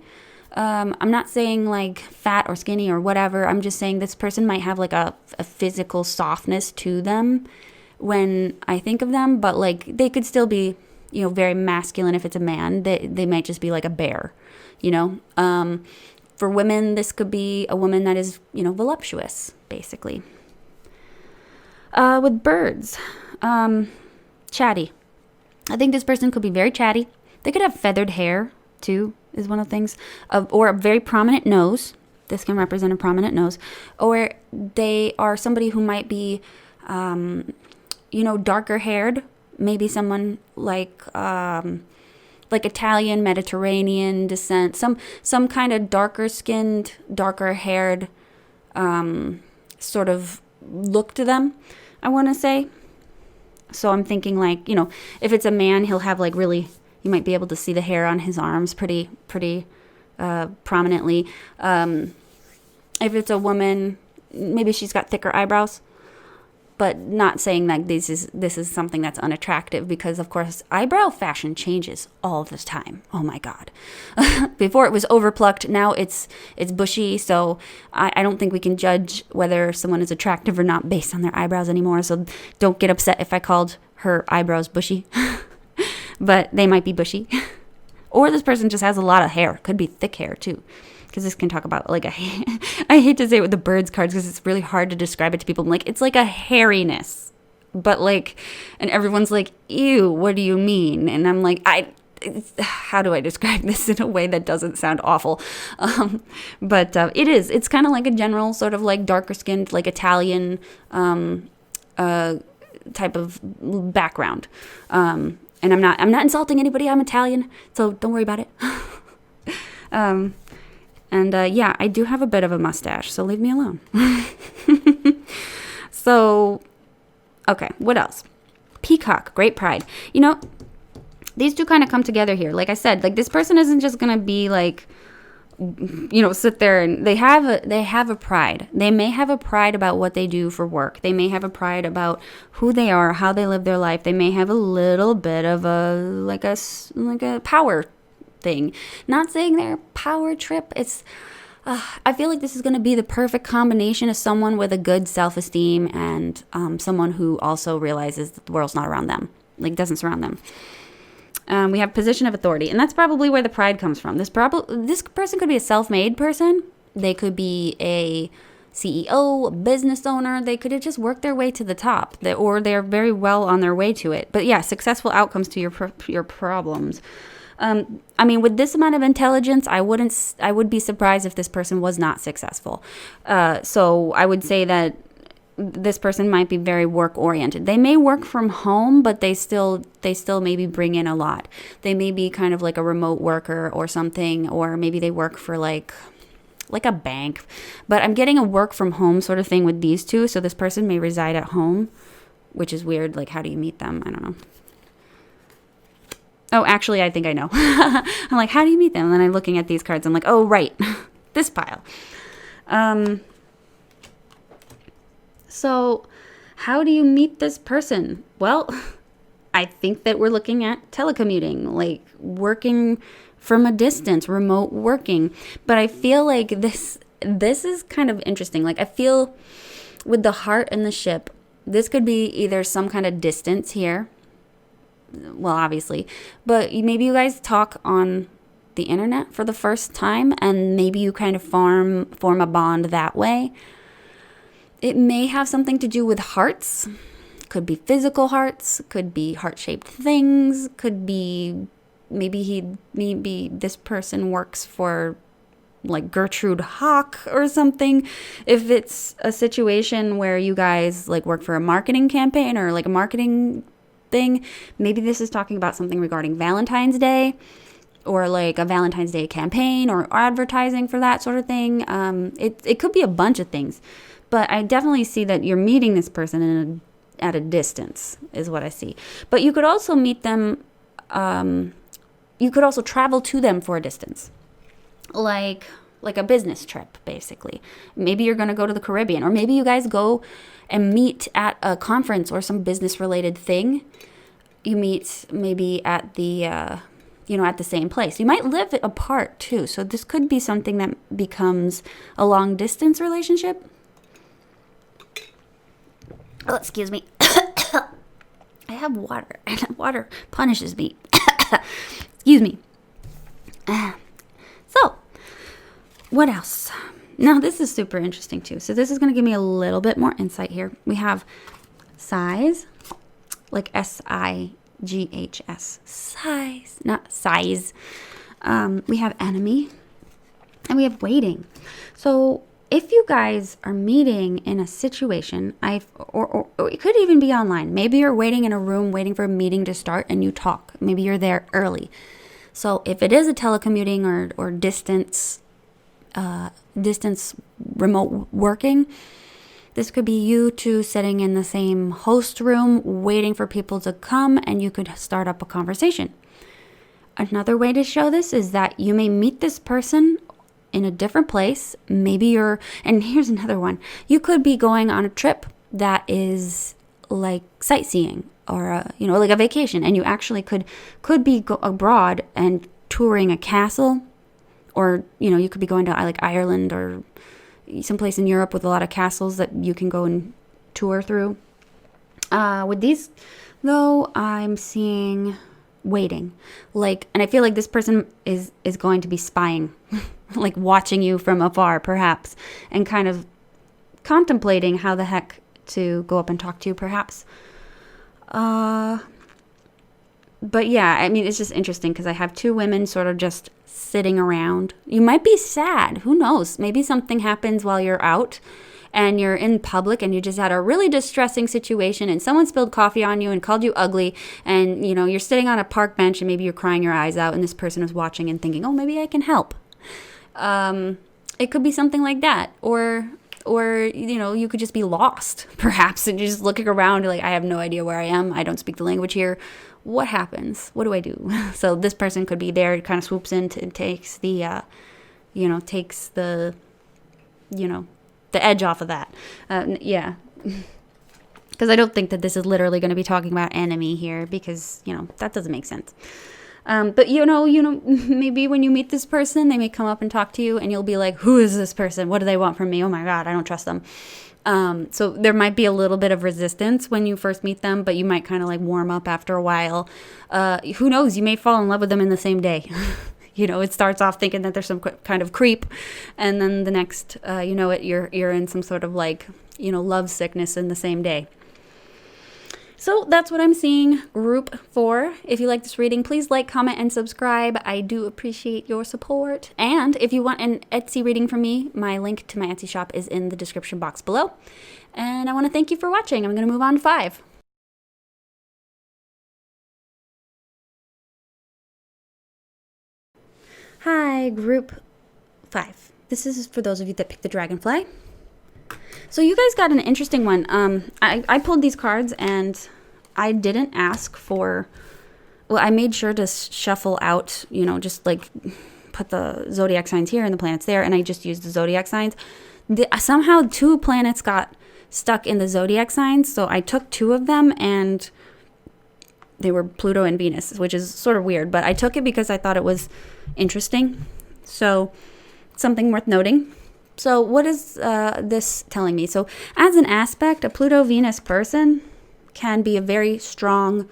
I'm not saying like fat or skinny or whatever. I'm just saying this person might have like a physical softness to them when I think of them, but like they could still be, very masculine if it's a man. They might just be like a bear, For For women, this could be a woman that is, voluptuous, basically. With birds, chatty. I think this person could be very chatty. They could have feathered hair, too, is one of the things. Or a very prominent nose. This can represent a prominent nose. Or they are somebody who might be, darker haired. Maybe someone like Italian, Mediterranean descent. Some kind of darker skinned, darker haired sort of look to them, I want to say. So I'm thinking if it's a man, he'll have you might be able to see the hair on his arms pretty prominently. If it's a woman, maybe she's got thicker eyebrows, but not saying that this is something that's unattractive, because of course eyebrow fashion changes all the time. Oh my God. Before it was overplucked, now it's bushy. So I don't think we can judge whether someone is attractive or not based on their eyebrows anymore. So don't get upset if I called her eyebrows bushy, but they might be bushy. Or this person just has a lot of hair. Could be thick hair too. Because this can talk about I hate to say it with the birds cards because it's really hard to describe it to people. I'm like, it's like a hairiness, but and everyone's like, ew, what do you mean? And I'm like, how do I describe this in a way that doesn't sound awful? But it's kind of like a general sort of darker skinned, Italian type of background. And I'm not insulting anybody. I'm Italian, so don't worry about it. And I do have a bit of a mustache, so leave me alone. So, okay, what else? Peacock, great pride. These two kind of come together here. Like I said, this person isn't just going to be sit there and they have a pride. They may have a pride about what they do for work. They may have a pride about who they are, how they live their life. They may have a little bit of a power thing. Not saying they're a power trip. It's I feel like this is going to be the perfect combination of someone with a good self-esteem and someone who also realizes that the world's not around them, doesn't surround them. We have position of authority, and that's probably where the pride comes from. This person could be a self-made person. They could be a CEO, a business owner. They could have just worked their way to the top, or they're very well on their way to it. But yeah, successful outcomes to your problems. With this amount of intelligence, I would be surprised if this person was not successful. So I would say that this person might be very work oriented. They may work from home, but they still maybe bring in a lot. They may be kind of like a remote worker or something, or maybe they work for like a bank. But I'm getting a work from home sort of thing with these two. So this person may reside at home, which is weird. How do you meet them? I don't know. Oh, actually, I think I know. I'm like, how do you meet them? And then I'm looking at these cards. I'm like, oh, right. This pile. So how do you meet this person? Well, I think that we're looking at telecommuting, working from a distance, remote working. But I feel like this is kind of interesting. I feel with the heart and the ship, this could be either some kind of distance here. Well, obviously, but maybe you guys talk on the internet for the first time, and maybe you kind of form a bond that way. It may have something to do with hearts. Could be physical hearts, could be heart-shaped things, could be maybe this person works for Gertrude Hawk or something. If it's a situation where you guys work for a marketing campaign or a marketing thing, maybe this is talking about something regarding Valentine's Day or a Valentine's Day campaign or advertising for that sort of thing. It could be a bunch of things, but I definitely see that you're meeting this person at a distance is what I see. But you could also meet them, you could also travel to them for a distance, like a business trip, basically. Maybe you're going to go to the Caribbean, or maybe you guys go and meet at a conference or some business related thing. You meet maybe at the at the same place. You might live apart too. So this could be something that becomes a long distance relationship. Oh, excuse me. I have water, and water punishes me. Excuse me. So, What else? Now, this is super interesting too. So this is going to give me a little bit more insight here. We have size, like SIGHS, size, not size. We have enemy, and we have waiting. So if you guys are meeting in a situation, or it could even be online. Maybe you're waiting in a room, waiting for a meeting to start, and you talk. Maybe you're there early. So if it is a telecommuting or distance remote working, this could be you two sitting in the same host room, waiting for people to come, and you could start up a conversation. Another way to show this is that you may meet this person in a different place. Maybe and here's another one. You could be going on a trip that is like sightseeing or like a vacation, and you actually could be abroad and touring a castle, or you could be going to like Ireland or someplace in Europe with a lot of castles that you can go and tour through. With these though, I'm seeing waiting, and I feel like this person is going to be spying, like watching you from afar perhaps, and kind of contemplating how the heck to go up and talk to you perhaps. But yeah, I mean, it's just interesting because I have two women sort of just sitting around. You might be sad. Who knows? Maybe something happens while you're out and you're in public and you just had a really distressing situation and someone spilled coffee on you and called you ugly, and you're sitting on a park bench and maybe you're crying your eyes out and this person is watching and thinking, oh, maybe I can help. It could be something like that. Or you could just be lost perhaps, and you're just looking around like, I have no idea where I am. I don't speak the language here. What happens? What do I do? So this person could be there, kind of swoops in and takes the edge off of that. Yeah. Because I don't think that this is literally going to be talking about enemy here, because, that doesn't make sense. But maybe when you meet this person, they may come up and talk to you and you'll be like, who is this person? What do they want from me? Oh my God, I don't trust them. So there might be a little bit of resistance when you first meet them, but you might kind of like warm up after a while. Who knows? You may fall in love with them in the same day. It starts off thinking that there's some kind of creep, and then the next, you're in some sort of like, love sickness in the same day. So that's what I'm seeing, group 4. If you like this reading, please like, comment, and subscribe. I do appreciate your support. And if you want an Etsy reading from me, my link to my Etsy shop is in the description box below. And I want to thank you for watching. I'm going to move on to 5. Hi, group 5. This is for those of you that picked the dragonfly. So you guys got an interesting one. I pulled these cards and I didn't ask for, I made sure to shuffle out, just like put the zodiac signs here and the planets there, and I just used the zodiac signs. Somehow 2 planets got stuck in the zodiac signs, so I took 2 of them and they were Pluto and Venus, which is sort of weird, but I took it because I thought it was interesting. So something worth noting. So what is this telling me? So as an aspect, a Pluto-Venus person can be a very strong,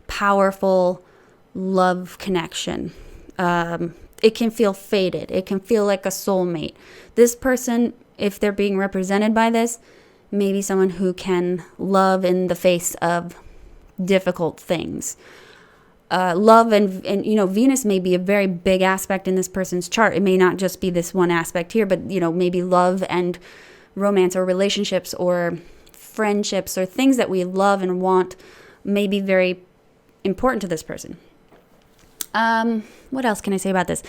powerful love connection. It can feel fated. It can feel like a soulmate. This person, if they're being represented by this, may be someone who can love in the face of difficult things. Love and Venus may be a very big aspect in this person's chart. It may not just be this one aspect here, but maybe love and romance or relationships or friendships or things that we love and want may be very important to this person. What else can I say about this?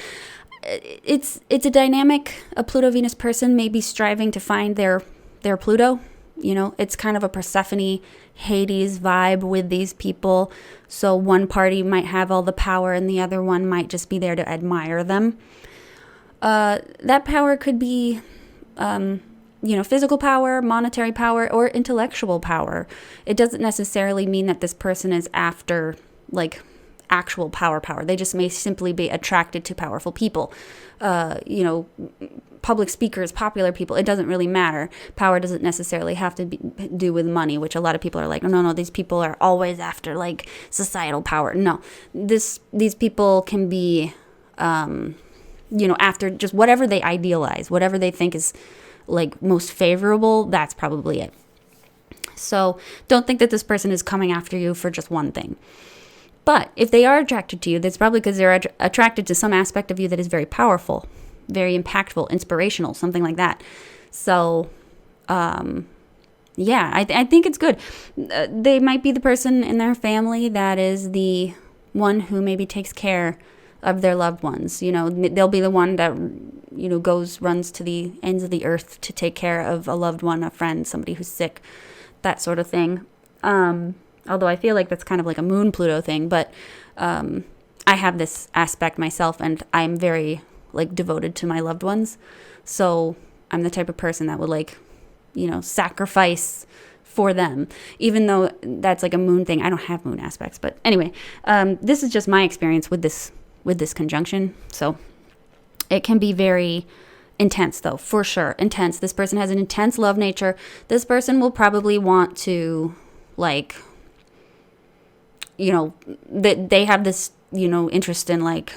It's a dynamic. A Pluto-Venus person may be striving to find their Pluto. It's kind of a Persephone, Hades vibe with these people. So one party might have all the power and the other one might just be there to admire them. That power could be, physical power, monetary power, or intellectual power. It doesn't necessarily mean that this person is after, like, actual power. They just may simply be attracted to powerful people. Public speakers, popular people, it doesn't really matter. Power doesn't necessarily have to do with money, which a lot of people are like, oh, no, these people are always after like societal power. No, these people can be after just whatever they idealize, whatever they think is like most favorable, that's probably it. So don't think that this person is coming after you for just one thing. But if they are attracted to you, that's probably because they're attracted to some aspect of you that is very powerful, very impactful, inspirational, something like that. So, yeah, I think it's good. They might be the person in their family that is the one who maybe takes care of their loved ones. They'll be the one that, runs to the ends of the earth to take care of a loved one, a friend, somebody who's sick, that sort of thing. Although I feel like that's kind of like a moon Pluto thing, but I have this aspect myself, and I'm very like devoted to my loved ones. So I'm the type of person that would sacrifice for them, even though that's like a moon thing. I don't have moon aspects, but anyway, this is just my experience with this conjunction. So it can be very intense, though, for sure. Intense. This person has an intense love nature. This person will probably want to they have this, interest in like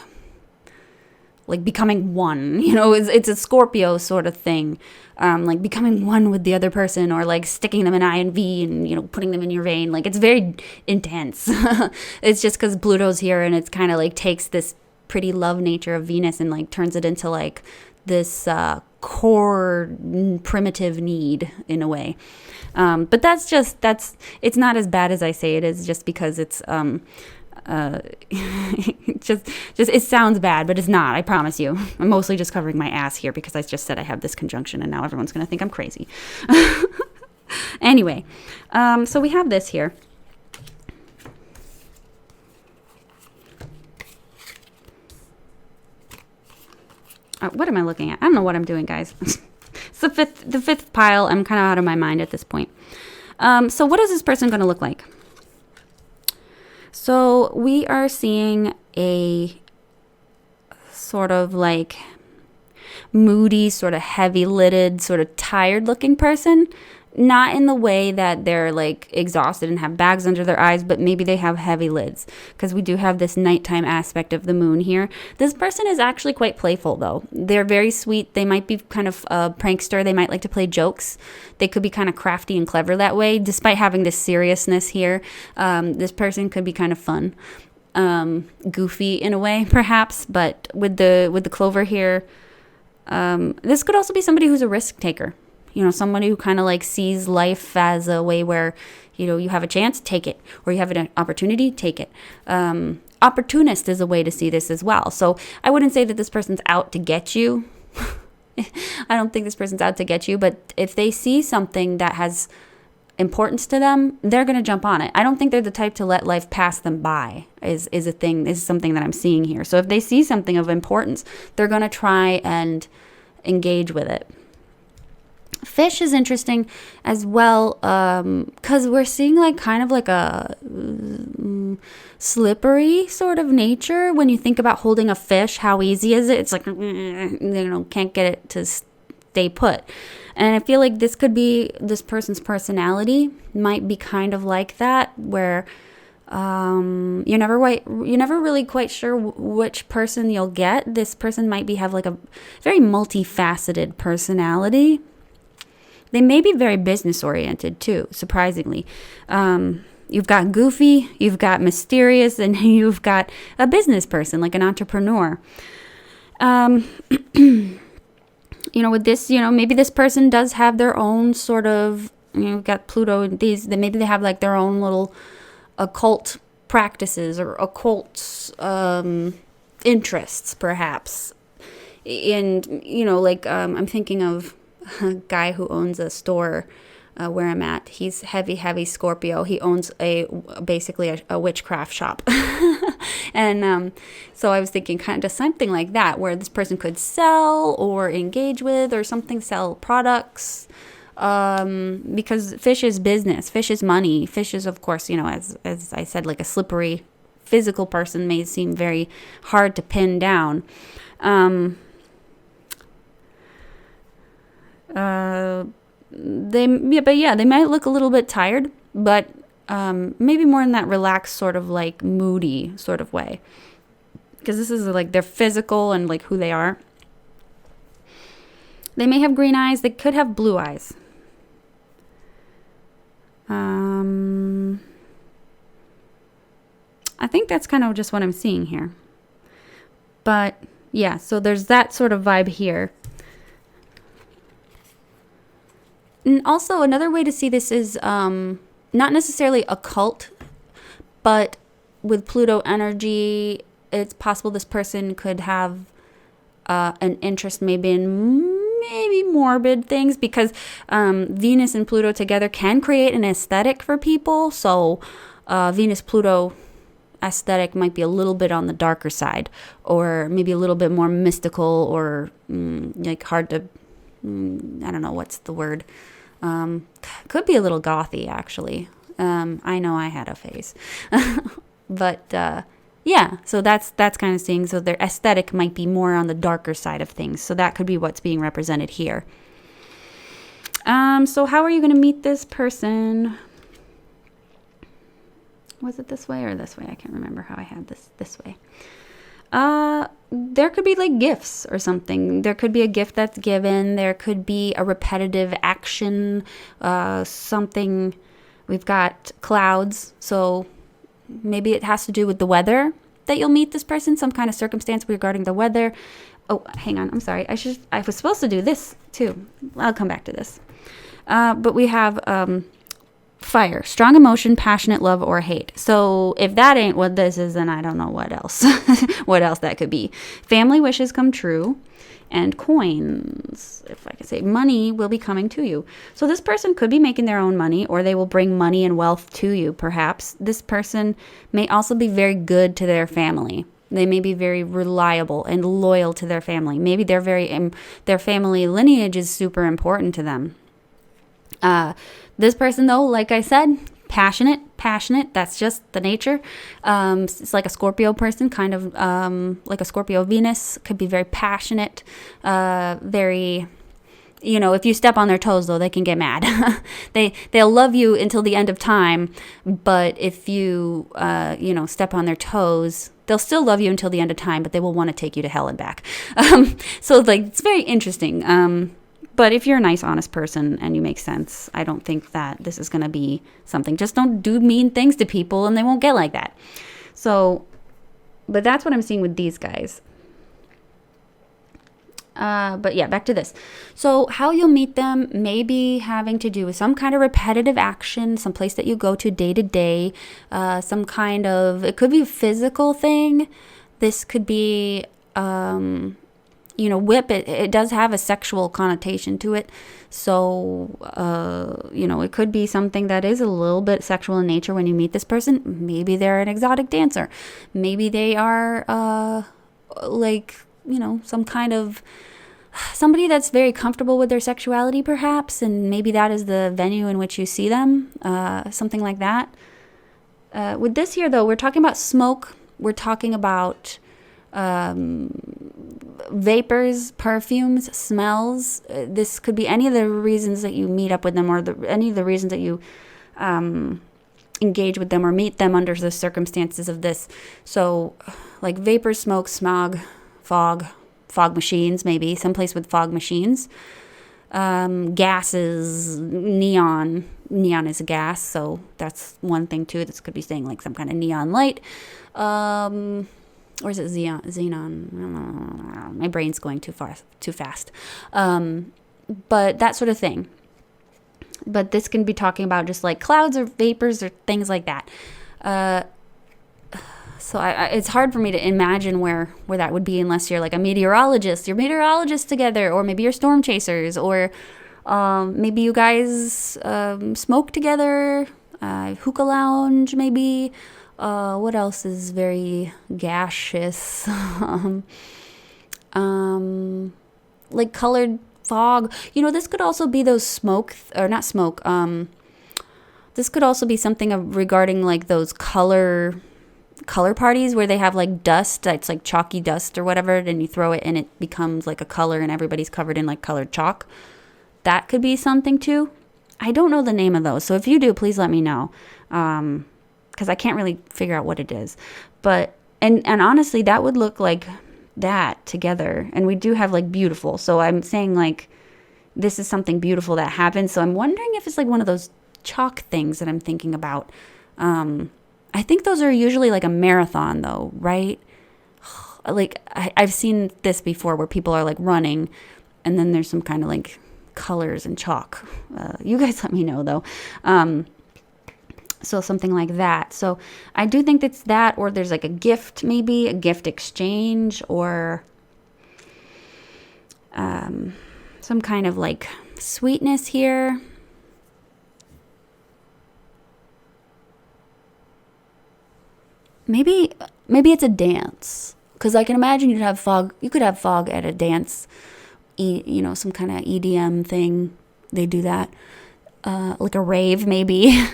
becoming one, it's a Scorpio sort of thing. Like becoming one with the other person, or like sticking them in I and V and, putting them in your vein. Like it's very intense. It's just because Pluto's here, and it's kind of like takes this pretty love nature of Venus and like turns it into like this core primitive need in a way. But it's not as bad as I say it is, just because it's just it sounds bad, but it's not, I promise you. I'm mostly just covering my ass here because I just said I have this conjunction, and now everyone's going to think I'm crazy. Anyway, so we have this here. What am I looking at? I don't know what I'm doing, guys. It's the fifth pile. I'm kind of out of my mind at this point. So what is this person going to look like? So we are seeing a sort of like moody, sort of heavy-lidded, sort of tired-looking person. Not in the way that they're like exhausted and have bags under their eyes, but maybe they have heavy lids, because we do have this nighttime aspect of the moon here. This person is actually quite playful, though. They're very sweet. They might be kind of a prankster. They might like to play jokes. They could be kind of crafty and clever that way, despite having this seriousness here. This person could be kind of fun, goofy in a way, perhaps. But with the clover here, this could also be somebody who's a risk taker. Somebody who kind of like sees life as a way where, you have a chance, take it. Or you have an opportunity, take it. Opportunist is a way to see this as well. So I wouldn't say that this person's out to get you. I don't think this person's out to get you. But if they see something that has importance to them, they're going to jump on it. I don't think they're the type to let life pass them by is a thing, is something that I'm seeing here. So if they see something of importance, they're going to try and engage with it. Fish is interesting as well, because we're seeing like kind of like a slippery sort of nature. When you think about holding a fish, how easy is it? It's like, can't get it to stay put. And I feel like this could be, this person's personality might be kind of like that, where you're never really quite sure which person you'll get. This person might have like a very multifaceted personality. They may be very business-oriented, too, surprisingly. You've got goofy, you've got mysterious, and you've got a business person, like an entrepreneur. With this, maybe this person does have their own sort of, got Pluto and these, maybe they have like their own little occult practices or occult interests, perhaps. And, I'm thinking of a guy who owns a store where I'm at. He's heavy Scorpio. He owns basically a witchcraft shop. And so I was thinking kind of something like that, where this person could sell or engage with or something, sell products. Because fish is business, fish is money, fish is, of course, as I said, like a slippery physical person, may seem very hard to pin down. They might look a little bit tired, but maybe more in that relaxed sort of like moody sort of way. because this is like their physical and like who they are. They may have green eyes. They could have blue eyes. I think that's kind of just what I'm seeing here. But yeah, so there's that sort of vibe here. And also another way to see this is not necessarily occult, but with Pluto energy, it's possible this person could have an interest maybe in morbid things, because Venus and Pluto together can create an aesthetic for people. So Venus-Pluto aesthetic might be a little bit on the darker side, or maybe a little bit more mystical, or like hard to, I don't know, what's the word? Could be a little gothy, actually. I know I had a phase. But yeah, so that's kind of seeing. So their aesthetic might be more on the darker side of things. So that could be what's being represented here. So how are you going to meet this person? Was it this way or this way? I can't remember how I had this way. There could be like gifts or something. There could be a gift that's given. There could be a repetitive action, something. We've got clouds, so maybe it has to do with the weather that you'll meet this person, some kind of circumstance regarding the weather. Oh, hang on. I'm sorry. I was supposed to do this too. I'll come back to this. But we have fire, strong emotion, passionate love, or hate. So if that ain't what this is, then I don't know what else. What else that could be. Family wishes come true. And coins, if I could say, money will be coming to you. So this person could be making their own money, or they will bring money and wealth to you, perhaps. This person may also be very good to their family. They may be very reliable and loyal to their family. Maybe their family lineage is super important to them. This person, though, like I said, passionate. That's just the nature. It's like a Scorpio person, kind of like a Scorpio Venus. Could be very passionate, very, if you step on their toes, though, they can get mad. They'll love you until the end of time, but if you, step on their toes, they'll still love you until the end of time, but they will want to take you to hell and back. So like, it's very interesting. But if you're a nice, honest person and you make sense, I don't think that this is going to be something. Just don't do mean things to people and they won't get like that. So, but that's what I'm seeing with these guys. But yeah, back to this. So how you'll meet them may be having to do with some kind of repetitive action, some place that you go to day to day, some kind of, it could be a physical thing. This could be, whip, it does have a sexual connotation to it. So, it could be something that is a little bit sexual in nature when you meet this person. Maybe they're an exotic dancer. Maybe they are, some kind of somebody that's very comfortable with their sexuality, perhaps. And maybe that is the venue in which you see them, something like that. With this here, though, we're talking about smoke. We're talking about vapors, perfumes, smells. This could be any of the reasons that you meet up with them, or any of the reasons that you engage with them or meet them under the circumstances of this. So like vapor, smoke, smog, fog machines, maybe someplace with fog machines, gases, neon is a gas, so that's one thing too. This could be saying like some kind of neon light, or is it xenon? My brain's going too fast. But that sort of thing. But this can be talking about just like clouds or vapors or things like that. So it's hard for me to imagine where that would be unless you're like a meteorologist. You're meteorologists together, or maybe you're storm chasers, or maybe you guys smoke together, hookah lounge maybe. What else is very gaseous? Like colored fog. This could also be those smoke, or not smoke. This could also be something regarding like those color parties where they have like dust. It's like chalky dust or whatever, and you throw it and it becomes like a color and everybody's covered in like colored chalk. That could be something too. I don't know the name of those. So if you do, please let me know. Because I can't really figure out what it is. But And honestly, that would look like that together. And we do have like beautiful. So I'm saying like this is something beautiful that happened. So I'm wondering if it's like one of those chalk things that I'm thinking about. I think those are usually like a marathon though, right? Like I've seen this before where people are like running and then there's some kind of like colors and chalk. You guys let me know though. So something like that. So I do think it's that, or there's like a gift, maybe a gift exchange, or some kind of like sweetness here. Maybe it's a dance, because I can imagine you could have fog at a dance, some kind of EDM thing. They do that, like a rave maybe.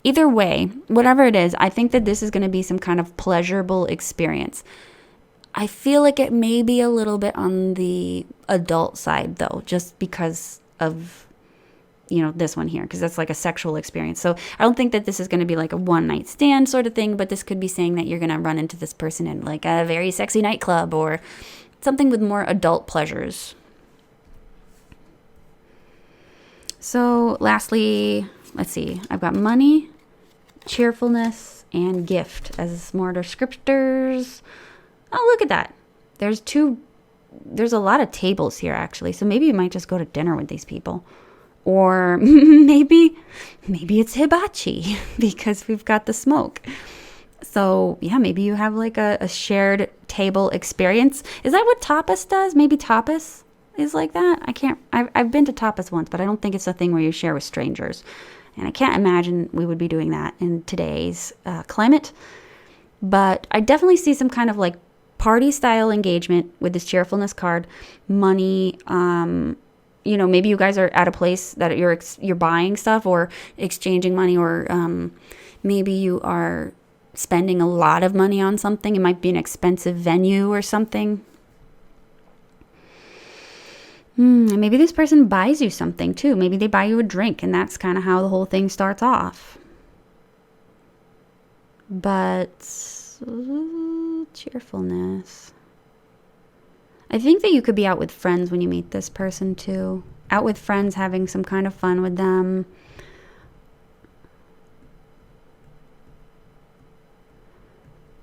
Either way, whatever it is, I think that this is going to be some kind of pleasurable experience. I feel like it may be a little bit on the adult side though, just because of this one here, because that's like a sexual experience. So I don't think that this is going to be like a one night stand sort of thing, but this could be saying that you're going to run into this person in like a very sexy nightclub or something with more adult pleasures. So lastly, let's see, I've got money, cheerfulness, and gift as more descriptors. Oh, look at that. There's a lot of tables here actually. So maybe you might just go to dinner with these people. Or maybe it's hibachi because we've got the smoke. So yeah, maybe you have like a shared table experience. Is that what tapas does? Maybe tapas is like that? I've been to tapas once, but I don't think it's a thing where you share with strangers. And I can't imagine we would be doing that in today's climate. But I definitely see some kind of like party style engagement with this cheerfulness card. Money, maybe you guys are at a place that you're buying stuff or exchanging money, or maybe you are spending a lot of money on something. It might be an expensive venue or something. And maybe this person buys you something too. Maybe they buy you a drink, and that's kind of how the whole thing starts off. But cheerfulness. I think that you could be out with friends when you meet this person too. Out with friends, having some kind of fun with them.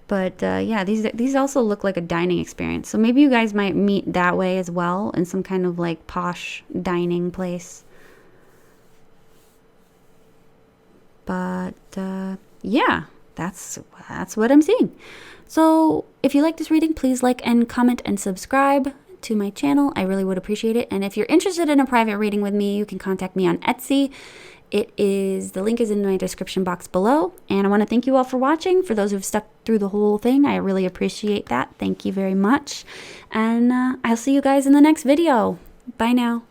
But yeah, these also look like a dining experience. So maybe you guys might meet that way as well, in some kind of like posh dining place. But yeah, that's what I'm seeing. So if you like this reading, please like and comment and subscribe to my channel. I really would appreciate it. And if you're interested in a private reading with me, you can contact me on Etsy. The link is in my description box below. And I want to thank you all for watching. For those who've stuck through the whole thing, I really appreciate that. Thank you very much. And I'll see you guys in the next video. Bye now.